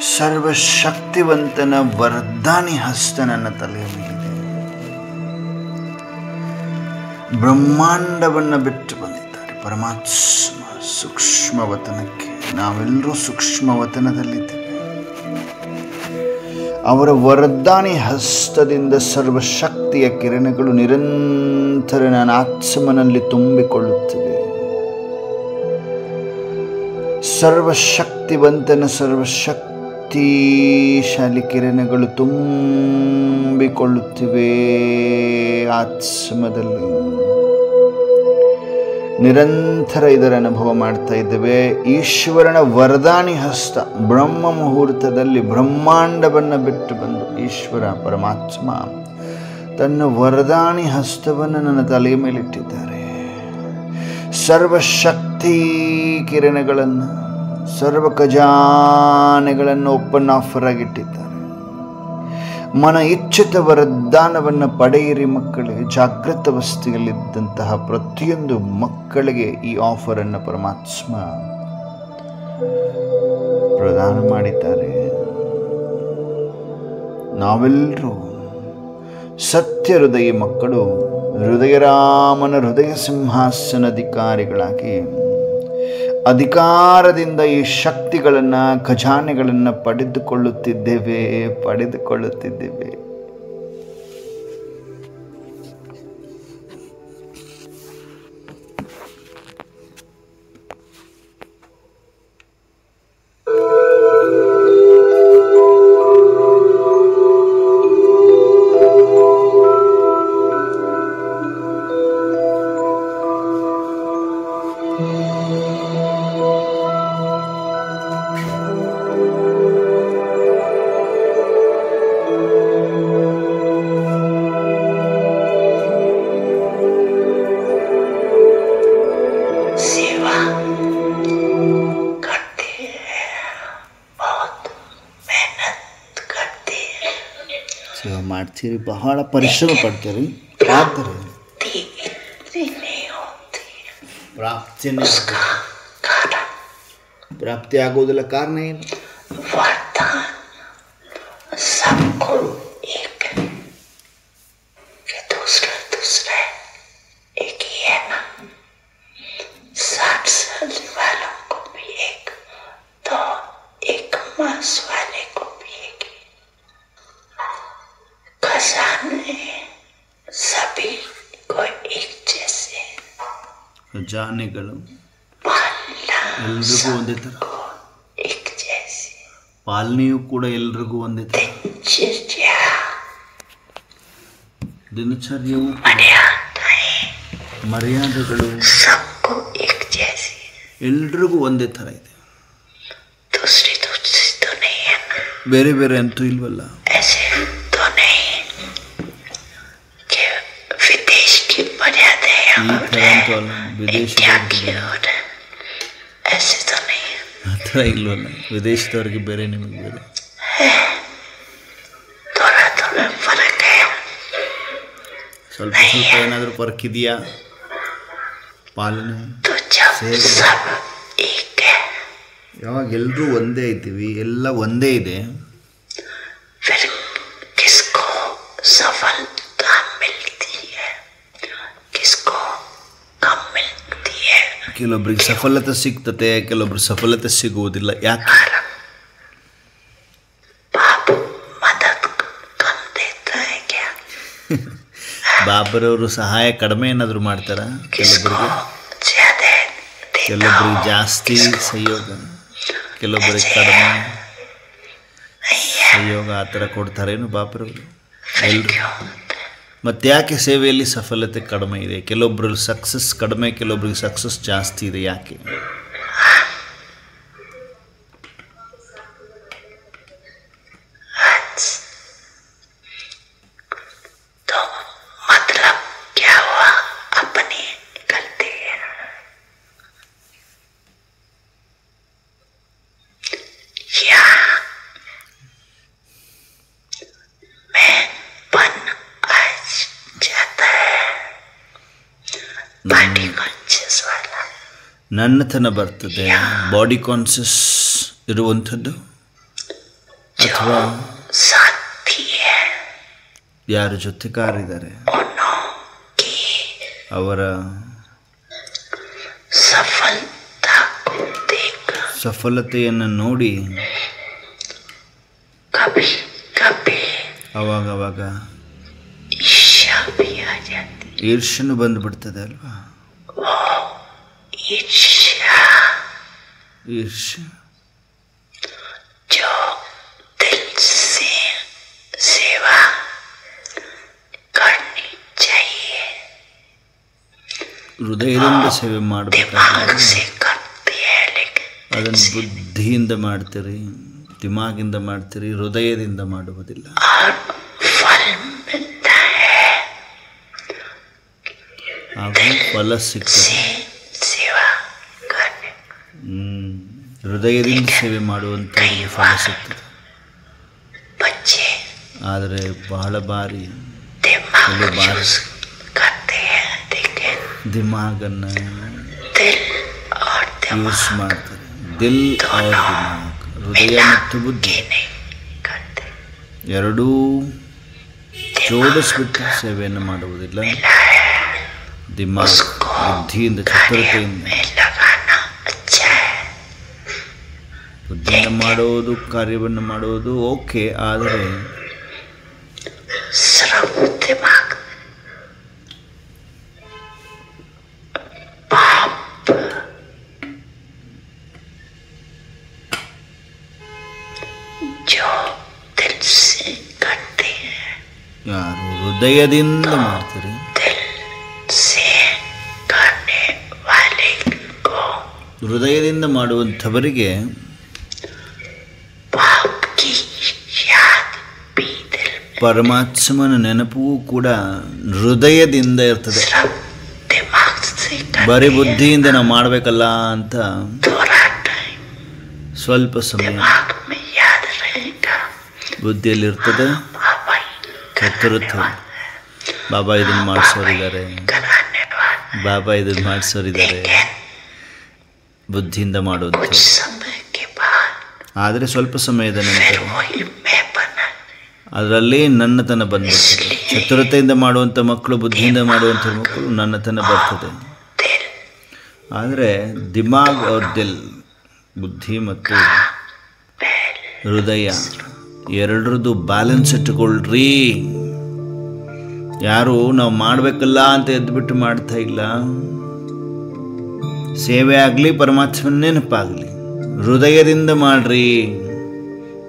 ಸರ್ವಶಕ್ತಿವಂತನ ವರದಾನಿ ಹಸ್ತ ನನ್ನ ತಲೆಯ ಮೇಲಿದೆ. ಬ್ರಹ್ಮಾಂಡವನ್ನು ಬಿಟ್ಟು ಬಂದಿದ್ದಾರೆ ಪರಮಾತ್ಮ ಸೂಕ್ಷ್ಮವತನಕ್ಕೆ. ನಾವೆಲ್ಲರೂ ಸೂಕ್ಷ್ಮವತನದಲ್ಲಿದ್ದೇವೆ. ಅವರ ವರದಾನಿ ಹಸ್ತದಿಂದ ಸರ್ವಶಕ್ತಿಯ ಕಿರಣಗಳು ನಿರಂತರ ನನ್ನ ಆತ್ಮನಲ್ಲಿ ತುಂಬಿಕೊಳ್ಳುತ್ತಿವೆ. ಸರ್ವಶಕ್ತಿವಂತನ ಸರ್ವಶಕ್ತಿಶಾಲಿ ಕಿರಣಗಳು ತುಂಬಿಕೊಳ್ಳುತ್ತಿವೆ ಆತ್ಮದಲ್ಲಿ. ನಿರಂತರ ಇದರ ಅನುಭವ ಮಾಡ್ತಾ ಇದ್ದೇವೆ. ಈಶ್ವರನ ವರದಾನಿ ಹಸ್ತ ಬ್ರಹ್ಮ ಮುಹೂರ್ತದಲ್ಲಿ ಬ್ರಹ್ಮಾಂಡವನ್ನು ಬಿಟ್ಟು ಬಂದು ಈಶ್ವರ ಪರಮಾತ್ಮ ತನ್ನ ವರದಾನಿ ಹಸ್ತವನ್ನು ನನ್ನ ತಲೆಯ ಮೇಲಿಟ್ಟಿದ್ದಾರೆ. ಸರ್ವಶಕ್ತಿ ಕಿರಣಗಳನ್ನು, ಸರ್ವ ಖಜಾನೆಗಳನ್ನು ಓಪನ್ ಆಫರ್ ಆಗಿಟ್ಟಿದ್ದಾರೆ. ಮನ ಇಚ್ಛಿತ ವರದಾನವನ್ನು ಪಡೆಯಿರಿ ಮಕ್ಕಳಿಗೆ. ಜಾಗೃತ ಅವಸ್ಥೆಯಲ್ಲಿದ್ದಂತಹ ಪ್ರತಿಯೊಂದು ಮಕ್ಕಳಿಗೆ ಈ ಆಫರನ್ನು ಪರಮಾತ್ಮ ಪ್ರದಾನ ಮಾಡಿದ್ದಾರೆ. ನಾವೆಲ್ಲರೂ ಸತ್ಯ ಹೃದಯ ಮಕ್ಕಳು ಹೃದಯರಾಮನ ಹೃದಯ ಸಿಂಹಾಸನಾಧಿಕಾರಿಗಳಾಗಿ ಅಧಿಕಾರದಿಂದ ಈ ಶಕ್ತಿಗಳನ್ನು, ಖಜಾನೆಗಳನ್ನು ಪಡೆದುಕೊಳ್ಳುತ್ತಿದ್ದೇವೆ. ಸೇವೆ ಮಾಡ್ತೀರಿ, ಬಹಳ ಪರಿಶ್ರಮ ಪಡ್ತೀರಿ. ಆದರೆ ಪ್ರಾಪ್ತಿ ಆಗೋದಿಲ್ಲ. ಕಾರಣ ಏನು? ಖಜಾನೆಗಳು ಎಲ್ರಿಗೂ ಒಂದೇ ಥರ, ಪಾಲನೆಯೂ ಕೂಡ ಎಲ್ರಿಗೂ ಒಂದೇ ಥರ, ದಿನಚರ್ಯವು ಮರ್ಯಾದೆಗಳು ಎಲ್ರಿಗೂ ಒಂದೇ ಥರ ಇದೆ. ಬೇರೆ ಬೇರೆ ಅಂತೂ ಇಲ್ವಲ್ಲ. ಈ ಥರ ಅಂತೂ ಅಲ್ಲ, ವಿದೇಶದವ್ರಿಗೆ ಆ ಥರ ಇಲ್ವಲ್ಲ. ವಿದೇಶದವ್ರಿಗೆ ಬೇರೆ, ನಿಮಗೆ ಬೇರೆ. ಸ್ವಲ್ಪ ಸ್ವಲ್ಪ ಏನಾದರೂ ಫರ್ಕ್ ಇದೆಯಾ? ಪಾಲನೆ, ಸೇವೆ. ಯಾವಾಗ ಎಲ್ಲರೂ ಒಂದೇ ಇದ್ದೀವಿ, ಎಲ್ಲ ಒಂದೇ ಇದೆ, ಕೆಲವೊಬ್ರಿಗೆ ಸಫಲತೆ ಸಿಗ್ತತೆ, ಕೆಲವೊಬ್ರಿಗೆ ಸಫಲತೆ ಸಿಗುವುದಿಲ್ಲ. ಯಾಕೆ? ಬಾಬರವರು ಸಹಾಯ ಕಡಿಮೆ ಏನಾದರೂ ಮಾಡ್ತಾರ? ಕೆಲವೊಬ್ರಿಗೆ ಜಾಸ್ತಿ ಸಹಯೋಗ, ಕೆಲವೊಬ್ಬರಿಗೆ ಕಡಿಮೆ ಸಹಯೋಗ, ಆ ಥರ ಕೊಡ್ತಾರೇನು ಬಾಬರವರು? ಎಲ್ಲರೂ ಮತ್ತು ಯಾಕೆ ಸೇವೆಯಲ್ಲಿ ಸಫಲತೆ ಕಡಿಮೆ ಇದೆ? ಕೆಲವೊಬ್ಬರಲ್ಲಿ ಸಕ್ಸಸ್ ಕಡಿಮೆ, ಕೆಲವೊಬ್ಬರಿಗೆ ಸಕ್ಸಸ್ ಜಾಸ್ತಿ ಇದೆ. ಯಾಕೆ? ನನ್ನತನ ಬರ್ತದೆ. ಬಾಡಿ ಕಾನ್ಷಿಯಸ್ ಇರುವಂಥದ್ದು ಅಥವಾ ಯಾರ ಜೊತೆಗಾರಿದ್ದಾರೆ ಅವರ ಸಫಲತೆಯನ್ನು ನೋಡಿ ಅವಾಗವಾಗ ಈರ್ಷ್ಯನು ಬಂದುಬಿಡ್ತದೆ ಅಲ್ವಾ? ಈರ್ಷ್ಯ ಹೃದಯದಿಂದ ಸೇವೆ ಮಾಡಬೇಕಾದ್ರೆ ಅದನ್ನು ಬುದ್ಧಿಯಿಂದ ಮಾಡ್ತೀರಿ, ದಿಮಾಗಿಂದ ಮಾಡ್ತೀರಿ, ಹೃದಯದಿಂದ ಮಾಡುವುದಿಲ್ಲ. ಹಾಗೂ ಫಲ ಸಿಗ್ತದೆ. ಹೃದಯದಿಂದ ಸೇವೆ ಮಾಡುವಂಥವ್ರಿಗೆ ಫಲ ಸಿಗ್ತದೆ. ಆದರೆ ಬಹಳ ಬಾರಿ ಕೆಲವು ಬಾರಿ ದಿಮಾಗನ್ನು ಯೂಸ್ ಮಾಡ್ತಾರೆ. ದಿಲ್ और ದಿಮಾಗ್, ಹೃದಯ ಮತ್ತು ಬುದ್ಧಿ ಎರಡೂ ಜೋಡಿಸ್ಬಿಟ್ಟು ಸೇವೆಯನ್ನು ಮಾಡುವುದಿಲ್ಲ. ದಿಮಾಗ್ ಬುದ್ಧಿಯಿಂದ, ಚತುರತೆಯಿಂದ ಬುದ್ಧಿಯಿಂದ ಮಾಡೋದು, ಕಾರ್ಯವನ್ನು ಮಾಡೋದು ಓಕೆ. ಆದರೆ ಯಾರು ಹೃದಯದಿಂದ ಮಾಡ್ತೀರಿ, ಹೃದಯದಿಂದ ಮಾಡುವಂಥವರಿಗೆ ಪರಮಾತ್ಮನ ನೆನಪು ಕೂಡ ಹೃದಯದಿಂದ ಇರ್ತದೆ. ಬರೀ ಬುದ್ಧಿಯಿಂದ ನಾವು ಮಾಡಬೇಕಲ್ಲ ಅಂತ ಸ್ವಲ್ಪ ಸಮಯ ಬುದ್ಧಿಯಲ್ಲಿರ್ತದೆ. ಚತುರತೆ, ಬಾಬಾ ಇದನ್ನು ಮಾಡಿಸೋರಿದ್ದಾರೆ, ಬಾಬಾ ಇದನ್ನು ಮಾಡಿಸೋರಿದ್ದಾರೆ, ಬುದ್ಧಿಯಿಂದ ಮಾಡುವಂಥದ್ದು. ಆದರೆ ಸ್ವಲ್ಪ ಸಮಯದ ನಂತರ ಅದರಲ್ಲಿ ನನ್ನತನ ಬಂದ್ಬಿಡ್ತದೆ. ಚತುರತೆಯಿಂದ ಮಾಡುವಂಥ ಮಕ್ಕಳು, ಬುದ್ಧಿಯಿಂದ ಮಾಡುವಂಥ ಮಕ್ಕಳು ನನ್ನತನ ಬರ್ತದೆ. ಆದರೆ ದಿಮಾಗ್ ಅವ್ರ ದಿಲ್, ಬುದ್ಧಿ ಮತ್ತು ಹೃದಯ ಎರಡರದ್ದು ಬ್ಯಾಲೆನ್ಸ್ ಇಟ್ಟುಕೊಳ್ರಿ. ಯಾರು ನಾವು ಮಾಡಬೇಕಲ್ಲ ಅಂತ ಎದ್ದುಬಿಟ್ಟು ಮಾಡ್ತಾ ಇಲ್ಲ. ಸೇವೆ ಆಗಲಿ, ಪರಮಾತ್ಮನ ನೆನಪಾಗಲಿ, ಹೃದಯದಿಂದ ಮಾಡ್ರಿ.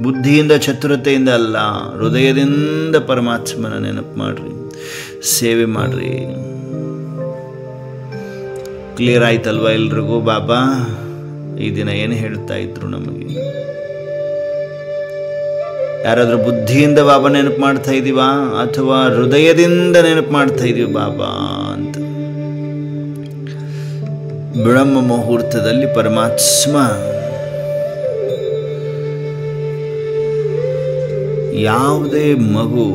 ಬುದ್ಧಿಯಿಂದ, ಚತುರತೆಯಿಂದ ಅಲ್ಲ, ಹೃದಯದಿಂದ ಪರಮಾತ್ಮನ ನೆನಪು ಮಾಡ್ರಿ, ಸೇವೆ ಮಾಡ್ರಿ. ಕ್ಲಿಯರ್ ಆಯ್ತಲ್ವಾ ಎಲ್ರಿಗೂ? ಬಾಬಾ ಈ ದಿನ ಏನು ಹೇಳ್ತಾ ಇದ್ರು ನಮಗೆ? ಯಾರಾದರೂ ಬುದ್ಧಿಯಿಂದ ಬಾಬಾ ನೆನಪು ಮಾಡ್ತಾ ಇದ್ದೀವಾ ಅಥವಾ ಹೃದಯದಿಂದ ನೆನಪು ಮಾಡ್ತಾ ಇದೀವಿ ಬಾಬಾ ಅಂತ? ಬ್ರಹ್ಮ ಮುಹೂರ್ತದಲ್ಲಿ ಪರಮಾತ್ಮ ಯಾವುದೇ ಮಗು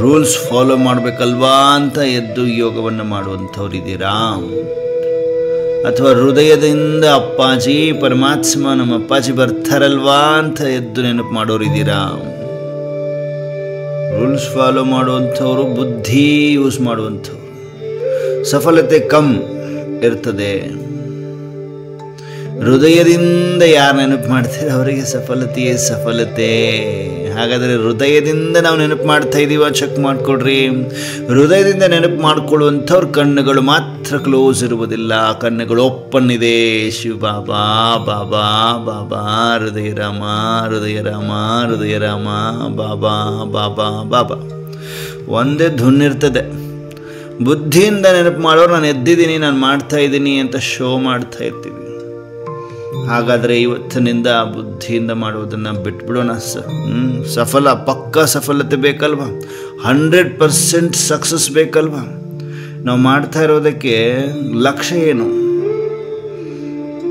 ರೂಲ್ಸ್ ಫಾಲೋ ಮಾಡಬೇಕಲ್ವಾ ಅಂತ ಎದ್ದು ಯೋಗವನ್ನು ಮಾಡುವಂಥವ್ರಿದ್ದೀರಾ? ಅಥವಾ ಹೃದಯದಿಂದ ಅಪ್ಪಾಜಿ ಪರಮಾತ್ಮ ನಮ್ಮ ಅಪ್ಪಾಜಿ ಬರ್ತಾರಲ್ವಾ ಅಂತ ಎದ್ದು ನೆನಪು ಮಾಡೋರಿದ್ದೀರಾ? ರೂಲ್ಸ್ ಫಾಲೋ ಮಾಡುವಂಥವ್ರು, ಬುದ್ಧಿ ಯೂಸ್ ಮಾಡುವಂಥವ್ರು ಸಫಲತೆ ಕಮ್ ಇರ್ತದೆ. ಹೃದಯದಿಂದ ಯಾರು ನೆನಪು ಮಾಡ್ತಾರೆ ಅವರಿಗೆ ಸಫಲತೆಯೇ ಸಫಲತೆ. ಹಾಗಾದರೆ ಹೃದಯದಿಂದ ನಾವು ನೆನಪು ಮಾಡ್ತಾ ಇದ್ದೀವ? ಚೆಕ್ ಮಾಡಿಕೊಡ್ರಿ. ಹೃದಯದಿಂದ ನೆನಪು ಮಾಡಿಕೊಳ್ಳುವಂಥವ್ರ ಕಣ್ಣುಗಳು ಮಾತ್ರ ಕ್ಲೋಸ್ ಇರುವುದಿಲ್ಲ, ಕಣ್ಣುಗಳು ಓಪನ್ ಇದೆ. ಶಿವ ಬಾಬಾ ಬಾಬಾ ಬಾಬಾ, ಹೃದಯ ರಾಮ ಹೃದಯ ರಾಮ ಹೃದಯ ರಾಮ, ಬಾಬಾ ಬಾಬಾ ಬಾಬಾ, ಒಂದೇ ಧುನ್ ಇರ್ತದೆ. ಬುದ್ಧಿಯಿಂದ ನೆನಪು ಮಾಡೋರು ನಾನು ಎದ್ದಿದ್ದೀನಿ, ನಾನು ಮಾಡ್ತಾ ಇದ್ದೀನಿ ಅಂತ ಶೋ ಮಾಡ್ತಾ ಇರ್ತೀವಿ. ಹಾಗಾದರೆ ಇವತ್ತಿನಿಂದ ಬುದ್ಧಿಯಿಂದ ಮಾಡುವುದನ್ನು ಬಿಟ್ಬಿಡೋಣ. ಸಫಲ, ಪಕ್ಕಾ ಸಫಲತೆ ಬೇಕಲ್ವ? 100% ಸಕ್ಸಸ್ ಬೇಕಲ್ವ? ನಾವು ಮಾಡ್ತಾ ಇರೋದಕ್ಕೆ ಲಕ್ಷ್ಯ ಏನು?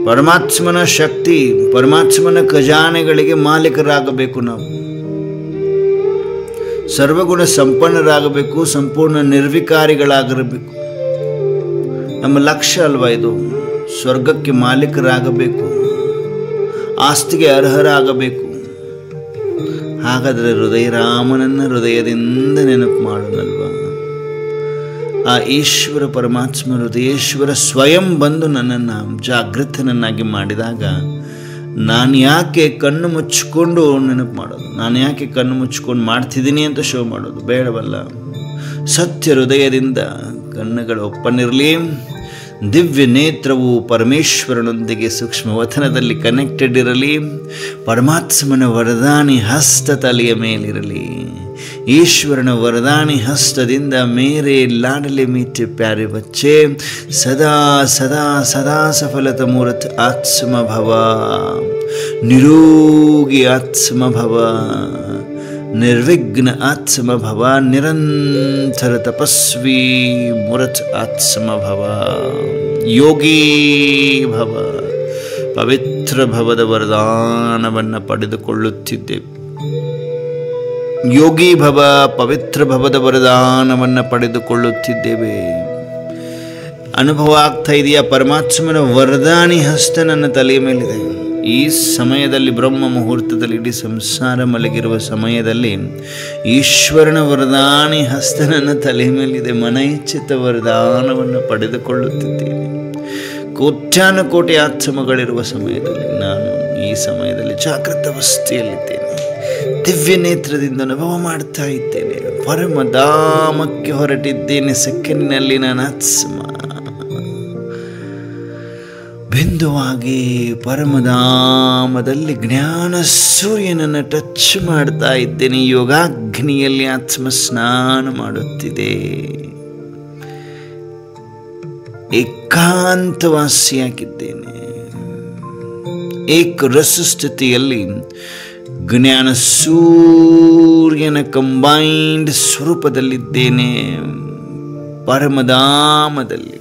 ಪರಮಾತ್ಮನ ಶಕ್ತಿ, ಪರಮಾತ್ಮನ ಖಜಾನೆಗಳಿಗೆ ಮಾಲೀಕರಾಗಬೇಕು. ನಾವು ಸರ್ವಗುಣ ಸಂಪನ್ನರಾಗಬೇಕು, ಸಂಪೂರ್ಣ ನಿರ್ವಿಕಾರಿಗಳಾಗಿರಬೇಕು. ನಮ್ಮ ಲಕ್ಷ್ಯ ಅಲ್ವಾ ಇದು? ಸ್ವರ್ಗಕ್ಕೆ ಮಾಲೀಕರಾಗಬೇಕು, ಆಸ್ತಿಗೆ ಅರ್ಹರಾಗಬೇಕು. ಹಾಗಾದರೆ ಹೃದಯರಾಮನನ್ನು ಹೃದಯದಿಂದ ನೆನಪು ಮಾಡೋಣಲ್ವ? ಆ ಈಶ್ವರ ಪರಮಾತ್ಮ ಹೃದಯೇಶ್ವರ ಸ್ವಯಂ ಬಂದು ನನ್ನನ್ನು ಜಾಗೃತನನ್ನಾಗಿ ಮಾಡಿದಾಗ ನಾನು ಯಾಕೆ ಕಣ್ಣು ಮುಚ್ಚಿಕೊಂಡು ನೆನಪು ಮಾಡೋದು, ನಾನು ಯಾಕೆ ಕಣ್ಣು ಮುಚ್ಚಿಕೊಂಡು ಮಾಡ್ತಿದ್ದೀನಿ ಅಂತ ಶೋ ಮಾಡೋದು ಬೇಡವಲ್ಲ. ಸತ್ಯ ಹೃದಯದಿಂದ ಕಣ್ಣುಗಳು ಒಪ್ಪನಿರಲಿ. ದಿವ್ಯ ನೇತ್ರವು ಪರಮೇಶ್ವರನೊಂದಿಗೆ ಸೂಕ್ಷ್ಮ ವತನದಲ್ಲಿ ಕನೆಕ್ಟೆಡ್ ಇರಲಿ. ಪರಮಾತ್ಮನ ವರದಾನಿ ಹಸ್ತ ತಲೆಯ ಮೇಲಿರಲಿ. ಈಶ್ವರನ ವರದಾನಿ ಹಸ್ತದಿಂದ ಮೇರೆ ಲಾಡಲೆ ಮೀಟೆ ಪ್ಯಾರೆ ಬಚ್ಚೆ ಸದಾ ಸದಾ ಸದಾ ಸಫಲತ ಮೂರತ್ ಆತ್ಮಭವ. ನಿರೋಗಿ ಆತ್ಮಭವ, ನಿರ್ವಿಘ್ನ ಆತ್ಮಭವ, ನಿರಂತರ ತಪಸ್ವಿ ಮುರತ್ ಆತ್ಮಭವ, ಯೋಗೀ ಭವ. ಪವಿತ್ರ ಭವದ ವರದಾನವನ್ನು ಪಡೆದುಕೊಳ್ಳುತ್ತಿದ್ದೇವೆ. ಯೋಗಿ ಭವ, ಪವಿತ್ರ ಭವದ ವರದಾನವನ್ನು ಪಡೆದುಕೊಳ್ಳುತ್ತಿದ್ದೇವೆ. ಅನುಭವ ಆಗ್ತಾ ಇದೆಯಾ? ಪರಮಾತ್ಮನ ವರದಾನಿ ಹಸ್ತ ನನ್ನ ತಲೆಯ ಮೇಲಿದೆ. ಈ ಸಮಯದಲ್ಲಿ ಬ್ರಹ್ಮ ಮುಹೂರ್ತದಲ್ಲಿ ಇಡೀ ಸಂಸಾರ ಮಲಗಿರುವ ಸಮಯದಲ್ಲಿ ಈಶ್ವರನ ವರದಾನಿ ಹಸ್ತ ನನ್ನ ತಲೆಯ ಮೇಲಿದೆ. ಮನೈಚ್ಛಿತ ವರದಾನವನ್ನು ಪಡೆದುಕೊಳ್ಳುತ್ತಿದ್ದೇನೆ. ಕೋಟ್ಯಾನುಕೋಟಿ ಆತ್ಮಗಳಿರುವ ಸಮಯದಲ್ಲಿ ನಾನು ಈ ಸಮಯದಲ್ಲಿ ಜಾಗೃತ ಅವಸ್ಥೆಯಲ್ಲಿದ್ದೇನೆ. ದಿವ್ಯ ನೇತ್ರದಿಂದ ಅನುಭವ ಮಾಡ್ತಾ ಇದ್ದೇನೆ. ಪರಮಧಾಮಕ್ಕೆ ಹೊರಟಿದ್ದೇನೆ. ಸೆಕೆಂಡಿನಲ್ಲಿ ನನ್ನ ಆತ್ಮ ಬಿಂದುವಾಗಿ ಪರಮಧಾಮದಲ್ಲಿ ಜ್ಞಾನ ಸೂರ್ಯನನ್ನು ಟಚ್ ಮಾಡ್ತಾ ಇದ್ದೇನೆ. ಯೋಗಾಗ್ನಿಯಲ್ಲಿ ಆತ್ಮ ಸ್ನಾನ ಮಾಡುತ್ತಿದೆ. ಏಕಾಂತವಾಸಿಯಾಗಿದ್ದೇನೆ. ಏಕ ರಸ ಸ್ಥಿತಿಯಲ್ಲಿ ಜ್ಞಾನ ಸೂರ್ಯನ ಕಂಬೈನ್ಡ್ ಸ್ವರೂಪದಲ್ಲಿದ್ದೇನೆ. ಪರಮಧಾಮದಲ್ಲಿ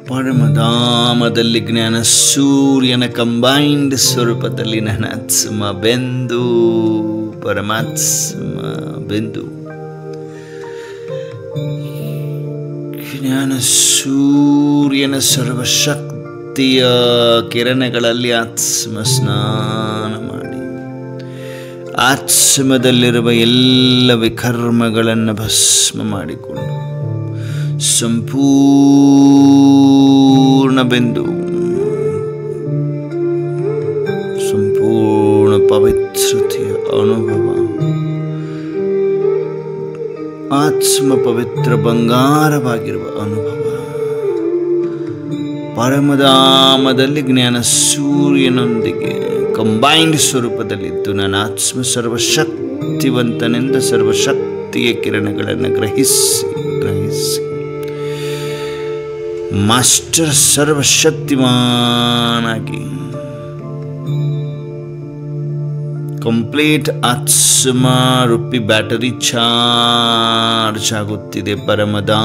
ಪರಮಧಾಮದಲ್ಲಿ ಜ್ಞಾನ ಸೂರ್ಯನ ಕಂಬೈನ್ಡ್ ಸ್ವರೂಪದಲ್ಲಿ ನನ್ನ ಆತ್ಮ ಬೆಂದು ಪರಮಾತ್ಮ ಬೆಂದು ಜ್ಞಾನ ಸೂರ್ಯನ ಸರ್ವಶಕ್ತಿಯ ಕಿರಣಗಳಲ್ಲಿ ಆತ್ಮ ಸ್ನಾನ ಮಾಡಿ ಆತ್ಮದಲ್ಲಿರುವ ಎಲ್ಲ ವಿಕರ್ಮಗಳನ್ನು ಭಸ್ಮ ಮಾಡಿಕೊಂಡು ಸಂಪೂರ್ಣ ಬಿಂದು ಸಂಪೂರ್ಣ ಪವಿತ್ರತೆಯ ಅನುಭವ. ಆತ್ಮ ಪವಿತ್ರ ಬಂಗಾರವಾಗಿರುವ ಅನುಭವ. ಪರಮಧಾಮದಲ್ಲಿ ಜ್ಞಾನ ಸೂರ್ಯನೊಂದಿಗೆ ಕಂಬೈನ್ಡ್ ಸ್ವರೂಪದಲ್ಲಿದ್ದು ನನ್ನ ಆತ್ಮ ಸರ್ವಶಕ್ತಿವಂತನೆಂದ ಸರ್ವಶಕ್ತಿಯ ಕಿರಣಗಳನ್ನು ಗ್ರಹಿಸಿ ಮಾಸ್ಟರ್ ಸರ್ವಶಕ್ತಿಮಾನಾಗಿ ಕಂಪ್ಲೀಟ್ ಆತ್ಮ ರೂಪಿ ಬ್ಯಾಟರಿ ಚಾರ್ಜ್ ಆಗುತ್ತಿದೆ ಪರಮಧಾಮದಲ್ಲಿ.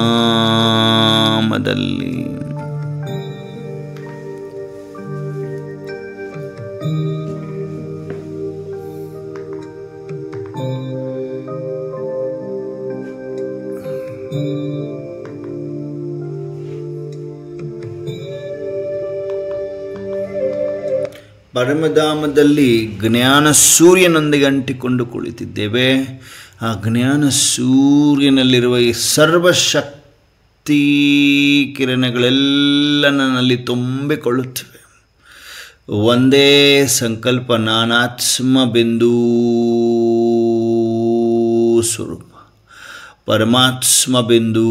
ಪರಮಧಾಮದಲ್ಲಿ ಜ್ಞಾನ ಸೂರ್ಯನೊಂದಿಗೆ ಅಂಟಿಕೊಂಡು ಕುಳಿತಿದ್ದೇವೆ. ಆ ಜ್ಞಾನ ಸೂರ್ಯನಲ್ಲಿರುವ ಈ ಸರ್ವಶಕ್ತಿಯ ಶಕ್ತಿ ಕಿರಣಗಳೆಲ್ಲ ನನ್ನಲ್ಲಿ ತುಂಬಿಕೊಳ್ಳುತ್ತಿವೆ. ಒಂದೇ ಸಂಕಲ್ಪ, ನಾನಾತ್ಮ ಬಿಂದು ಸ್ವರೂಪ, ಪರಮಾತ್ಮ ಬಿಂದು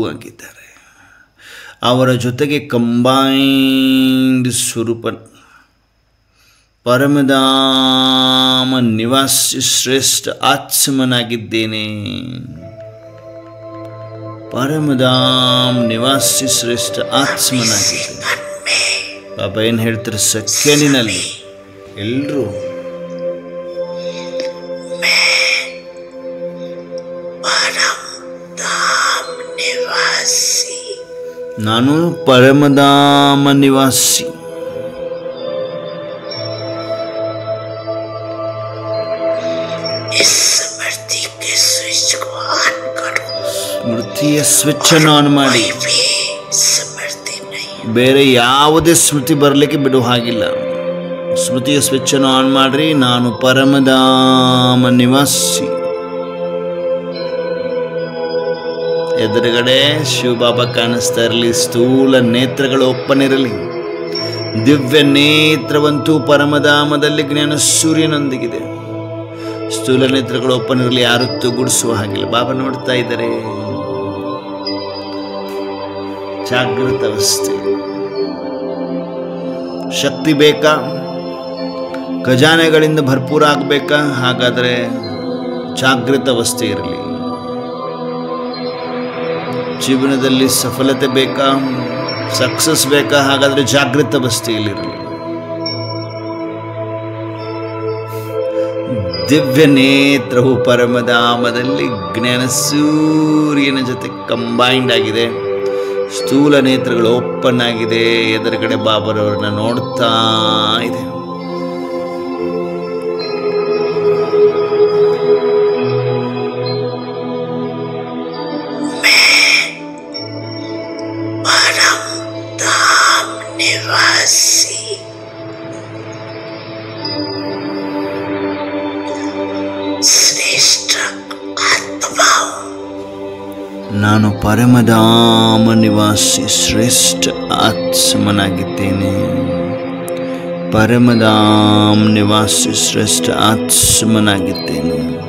ಆಗಿದ್ದಾರೆ. ಅವರ ಜೊತೆಗೆ ಕಂಬೈನ್ಡ್ ಸ್ವರೂಪ ಪರಮಧಾಮ ನಿವಾಸಿ ಶ್ರೇಷ್ಠ ಆತ್ಮನಾಗಿದ್ದೇನೆ. ಪರಮಧಾಮ ನಿವಾಸಿ ಶ್ರೇಷ್ಠ ಆತ್ಮನಾಗಿದ್ದೇನೆ. ಬಾಬಾ ಏನು ಹೇಳ್ತಾರೆ, ಸೆಕೆಂಡಿನಲ್ಲಿ ಎಲ್ಲರೂ ನಾನು ಪರಮಧಾಮ ನಿವಾಸಿ. ಸ್ಮೃತಿಯ ಸ್ವಿಚ್ ಅನ್ನು ಆನ್ ಮಾಡಿ. ಬೇರೆ ಯಾವುದೇ ಸ್ಮೃತಿ ಬರಲಿಕ್ಕೆ ಬಿಡುವ ಹಾಗಿಲ್ಲ. ಸ್ಮೃತಿಯ ಸ್ವಿಚ್ ಅನ್ನು ಆನ್ ಮಾಡ್ರಿ. ನಾನು ಪರಮಧಾಮ ನಿವಾಸಿ. ಎದುರುಗಡೆ ಶಿವಬಾಬಾ ಕಾಣಿಸ್ತಾ ಇರಲಿ. ಸ್ಥೂಲ ನೇತ್ರಗಳು ಓಪನ್ ಇರಲಿ. ದಿವ್ಯ ನೇತ್ರವಂತೂ ಪರಮಧಾಮದಲ್ಲಿ ಜ್ಞಾನ ಸೂರ್ಯನೊಂದಿಗಿದೆ. ಸ್ಥೂಲ ನೇತ್ರಗಳು ಓಪನ್ ಇರಲಿ. ಯಾರು ತುಗುಡಿಸುವ ಹಾಗಿಲ್ಲ. ಬಾಬಾ ನೋಡ್ತಾ ಇದ್ದಾರೆ. ಜಾಗೃತ ಅವಸ್ಥೆ. ಶಕ್ತಿ ಬೇಕಾ? ಖಜಾನೆಗಳಿಂದ ಭರ್ಪೂರ ಆಗಬೇಕಾ? ಹಾಗಾದರೆ ಜಾಗೃತ ಅವಸ್ಥೆ ಇರಲಿ. ಜೀವನದಲ್ಲಿ ಸಫಲತೆ ಬೇಕಾ? ಸಕ್ಸಸ್ ಬೇಕಾ? ಹಾಗಾದರೆ ಜಾಗೃತ ಅವಸ್ಥೆಯಲ್ಲಿರಲಿ. ದಿವ್ಯ ನೇತ್ರವು ಪರಮಧಾಮದಲ್ಲಿ ಜ್ಞಾನ ಸೂರ್ಯನ ಜೊತೆ ಕಂಬೈಂಡ್ ಆಗಿದೆ. ಸ್ಥೂಲ ನೇತ್ರಗಳು ಓಪನ್ ಆಗಿದೆ. ಎದುರುಗಡೆ ಬಾಬರವ್ರನ್ನ ನೋಡ್ತಾ ಇದೆ. ನಾನು ಪರಮಧಾಮ ನಿವಾಸಿ ಶ್ರೇಷ್ಠ ಆತ್ಮನಾಗಿದ್ದೇನೆ. ಪರಮಧಾಮ ನಿವಾಸಿ ಶ್ರೇಷ್ಠ ಆತ್ಮನಾಗಿದ್ದೇನೆ.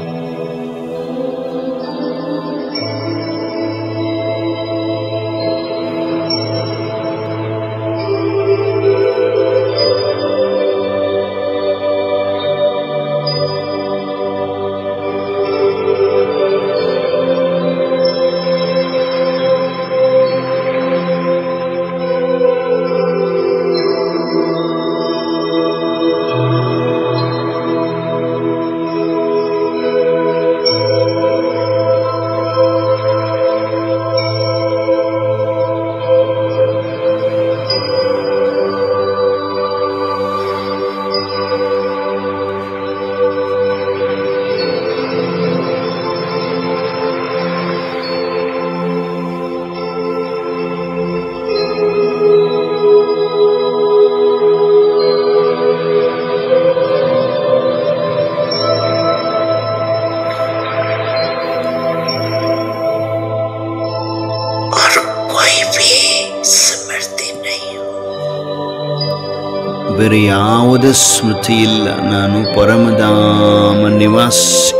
ಬೇರೆ ಯಾವುದೇ ಸ್ಮೃತಿ ಇಲ್ಲ. ನಾನು ಪರಮಧಾಮ ನಿವಾಸಿ.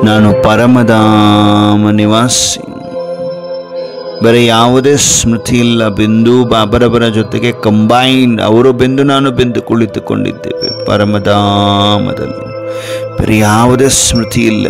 ನಾನು ಪರಮಧಾಮ ನಿವಾಸಿ. ಬೇರೆ ಯಾವುದೇ ಸ್ಮೃತಿ ಇಲ್ಲ. ಬಿಂದು ಬಾಬರವರ ಜೊತೆಗೆ ಕಂಬೈನ್. ಅವರು ಬಿಂದು, ನಾನು ಬಿಂದು ಕುಳಿತುಕೊಂಡಿದ್ದೇವೆ ಪರಮಧಾಮದಲ್ಲಿ. ಬೇರೆ ಯಾವುದೇ ಸ್ಮೃತಿ ಇಲ್ಲ.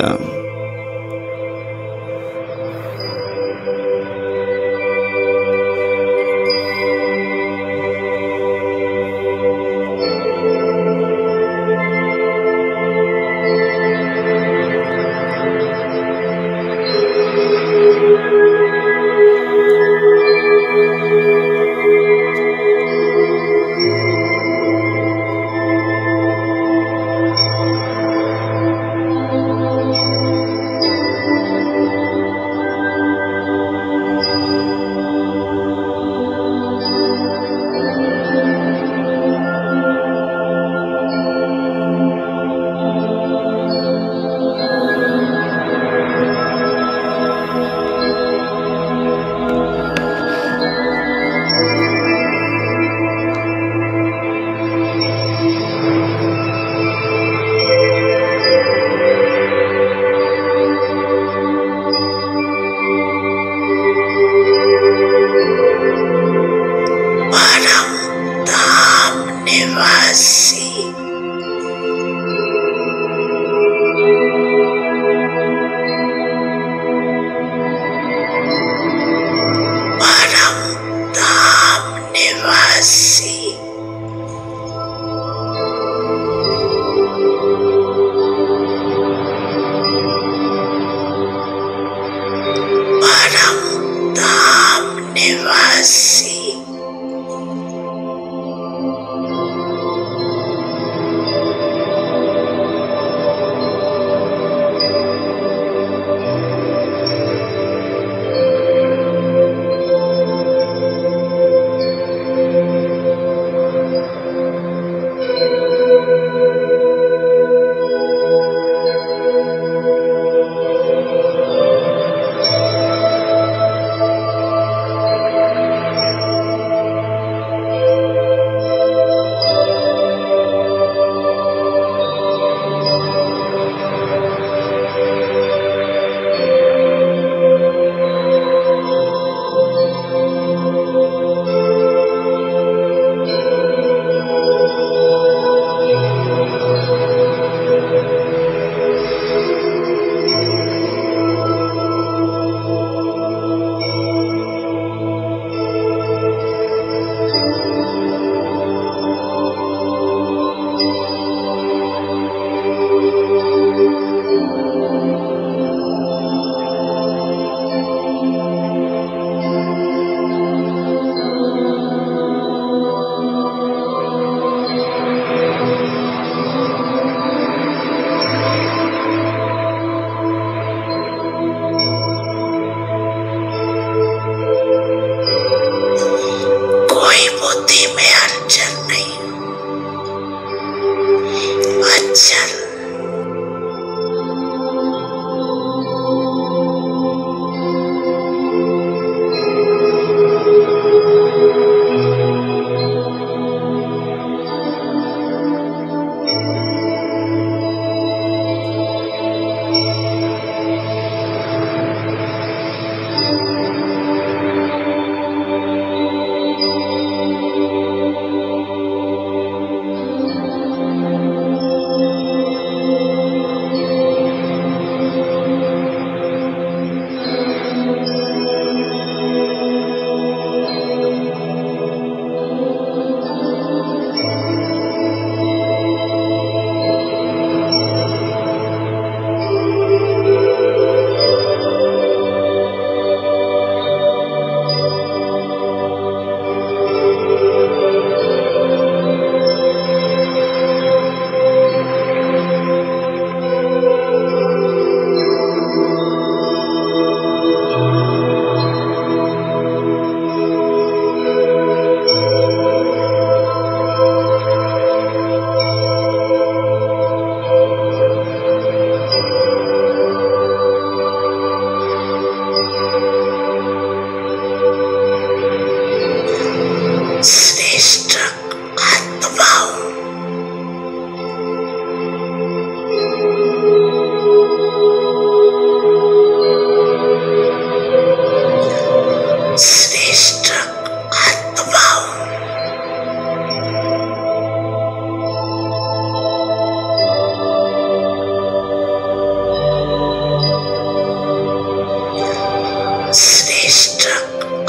श्रेष्ठ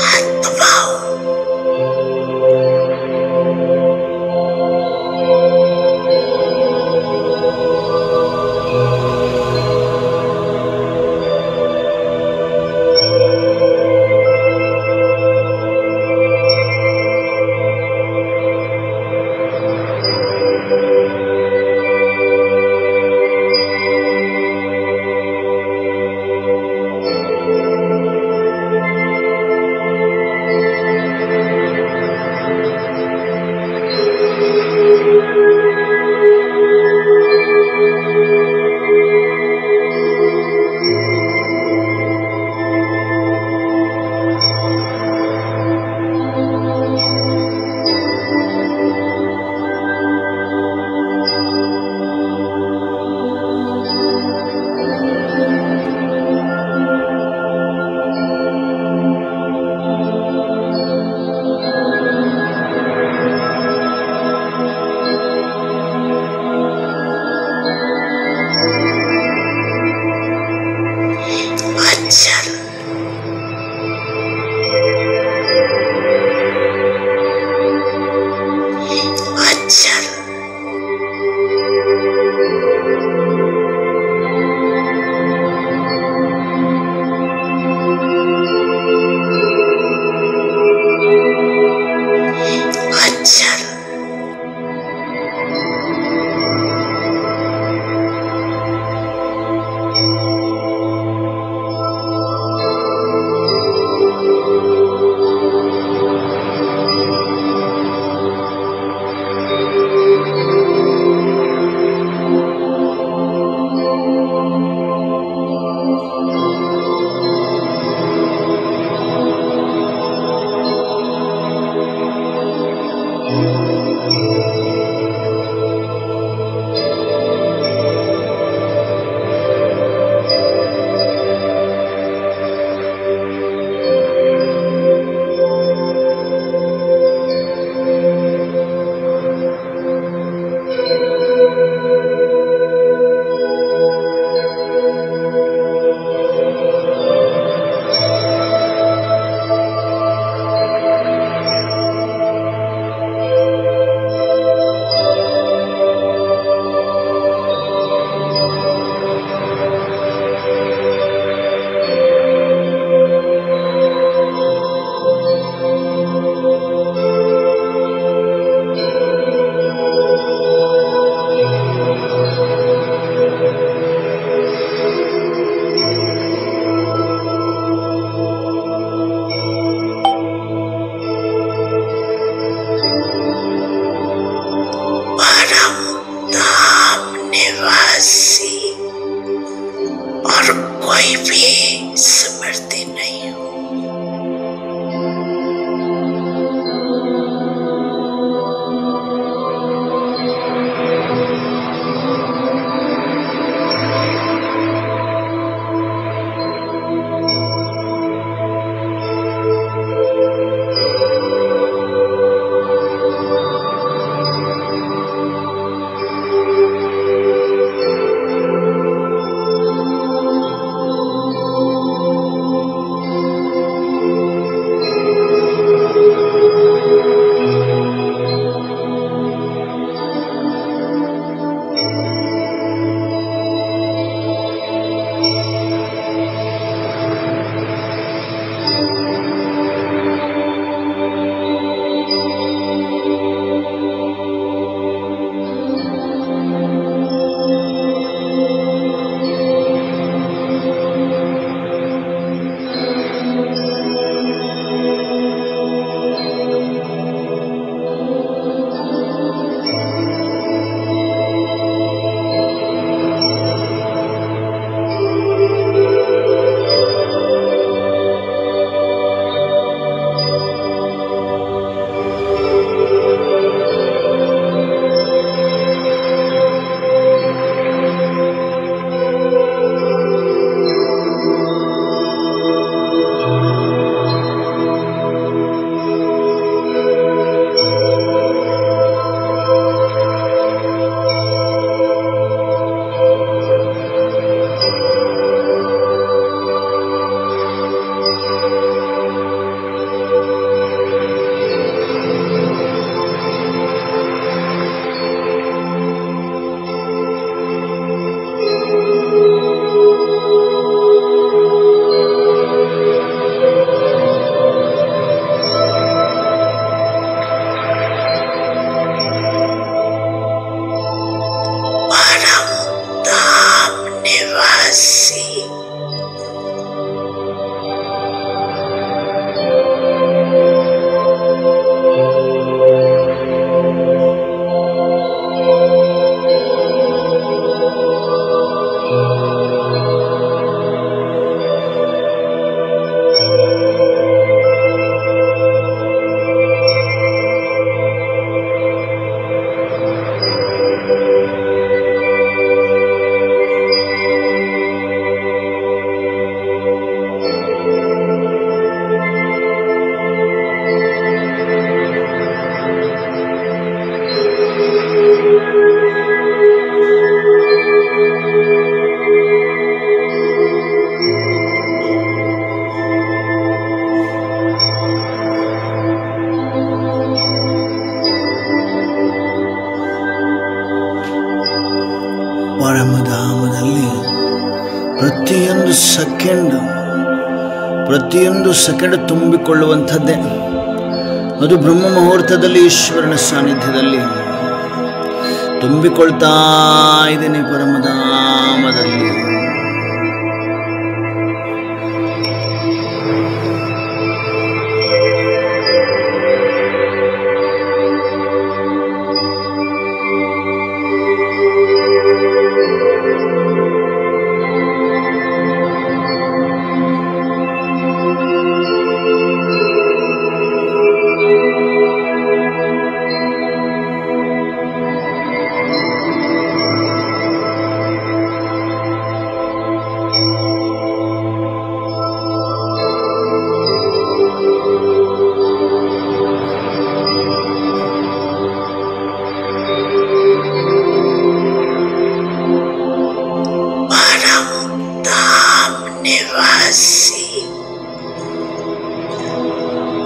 आत्मा निवासी और कोई भी स्मृति नहीं हो। ಪರಮಧಾಮದಲ್ಲಿ ಪ್ರತಿಯೊಂದು ಸೆಕೆಂಡ್ ತುಂಬಿಕೊಳ್ಳುವಂಥದ್ದೇ. ಅದು ಬ್ರಹ್ಮ ಮುಹೂರ್ತದಲ್ಲಿ ಈಶ್ವರನ ಸಾನ್ನಿಧ್ಯದಲ್ಲಿ ತುಂಬಿಕೊಳ್ತಾ ಇದ್ದೇನೆ ಪರಮಧಾಮದಲ್ಲಿ.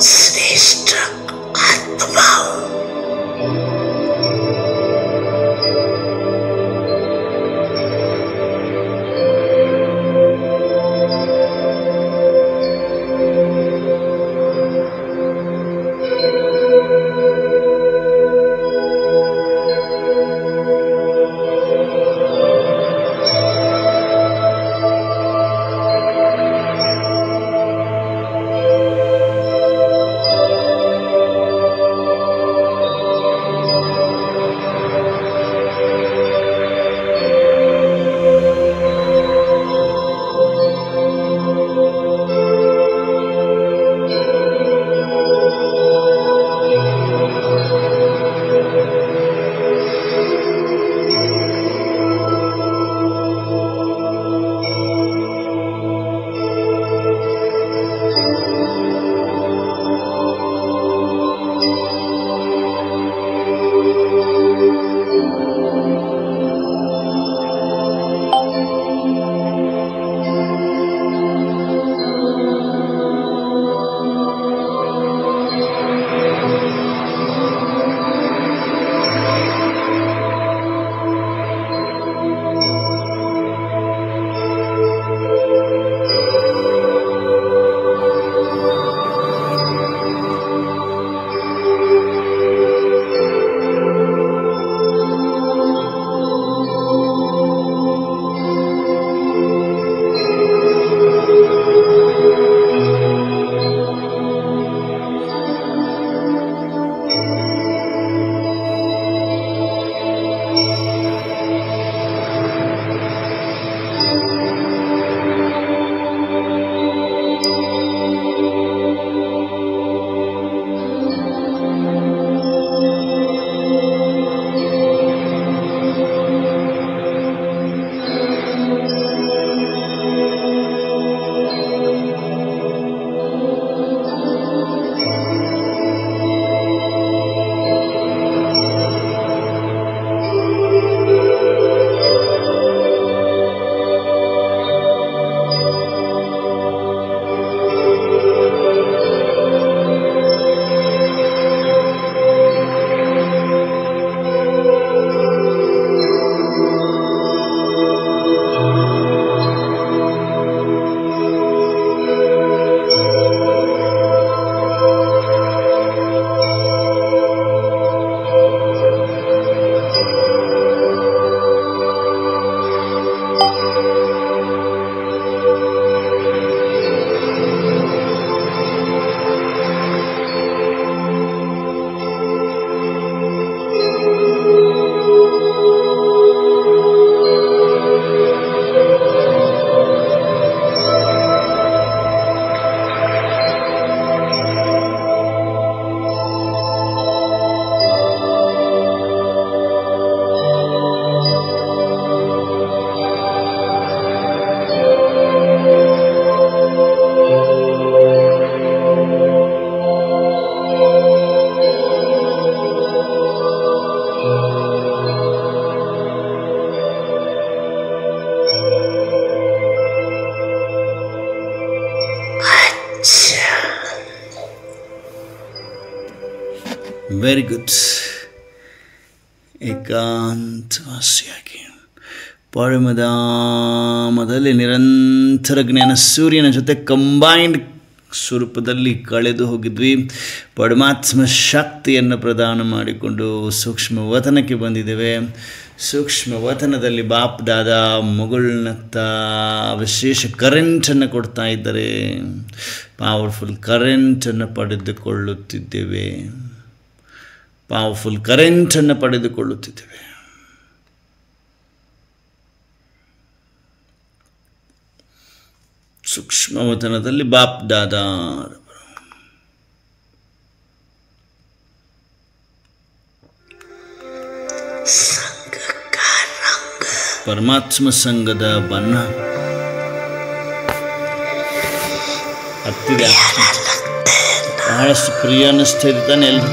श्रेष्ठ आत्माओं ವೆರಿ ಗುಡ್. ಏಕಾಂತವಾಸಿಯಾಗಿ ಪರಮಧಾಮದಲ್ಲಿ ನಿರಂತರ ಜ್ಞಾನ ಸೂರ್ಯನ ಜೊತೆ ಕಂಬೈನ್ಡ್ ಸ್ವರೂಪದಲ್ಲಿ ಕಳೆದು ಹೋಗಿದ್ವಿ. ಪರಮಾತ್ಮ ಶಕ್ತಿಯನ್ನು ಪ್ರದಾನ ಮಾಡಿಕೊಂಡು ಸೂಕ್ಷ್ಮ ವತನಕ್ಕೆ ಬಂದಿದ್ದೇವೆ. ಸೂಕ್ಷ್ಮ ವತನದಲ್ಲಿ ಬಾಪ್ ದಾದಾ ಮುಗುಳ್ನತ್ತ ವಿಶೇಷ ಕರೆಂಟನ್ನು ಕೊಡ್ತಾ ಇದ್ದಾರೆ. ಪವರ್ಫುಲ್ ಕರೆಂಟನ್ನು ಪಡೆದುಕೊಳ್ಳುತ್ತಿದ್ದೇವೆ. ಪವರ್ಫುಲ್ ಕರೆಂಟನ್ನು ಪಡೆದುಕೊಳ್ಳುತ್ತಿದ್ದೇವೆ. ಸೂಕ್ಷ್ಮವತನದಲ್ಲಿ ಬಾಪ್ ದಾದಾ ಪರಮಾತ್ಮ ಸಂಘದ ಬಣ್ಣ ಹತ್ತಿದೆ. ಬಹಳಷ್ಟು ಪ್ರಿಯ ಅನ್ನಿಸ್ತಾ ಇದೆ ತಾನೆ ಎಲ್ರು.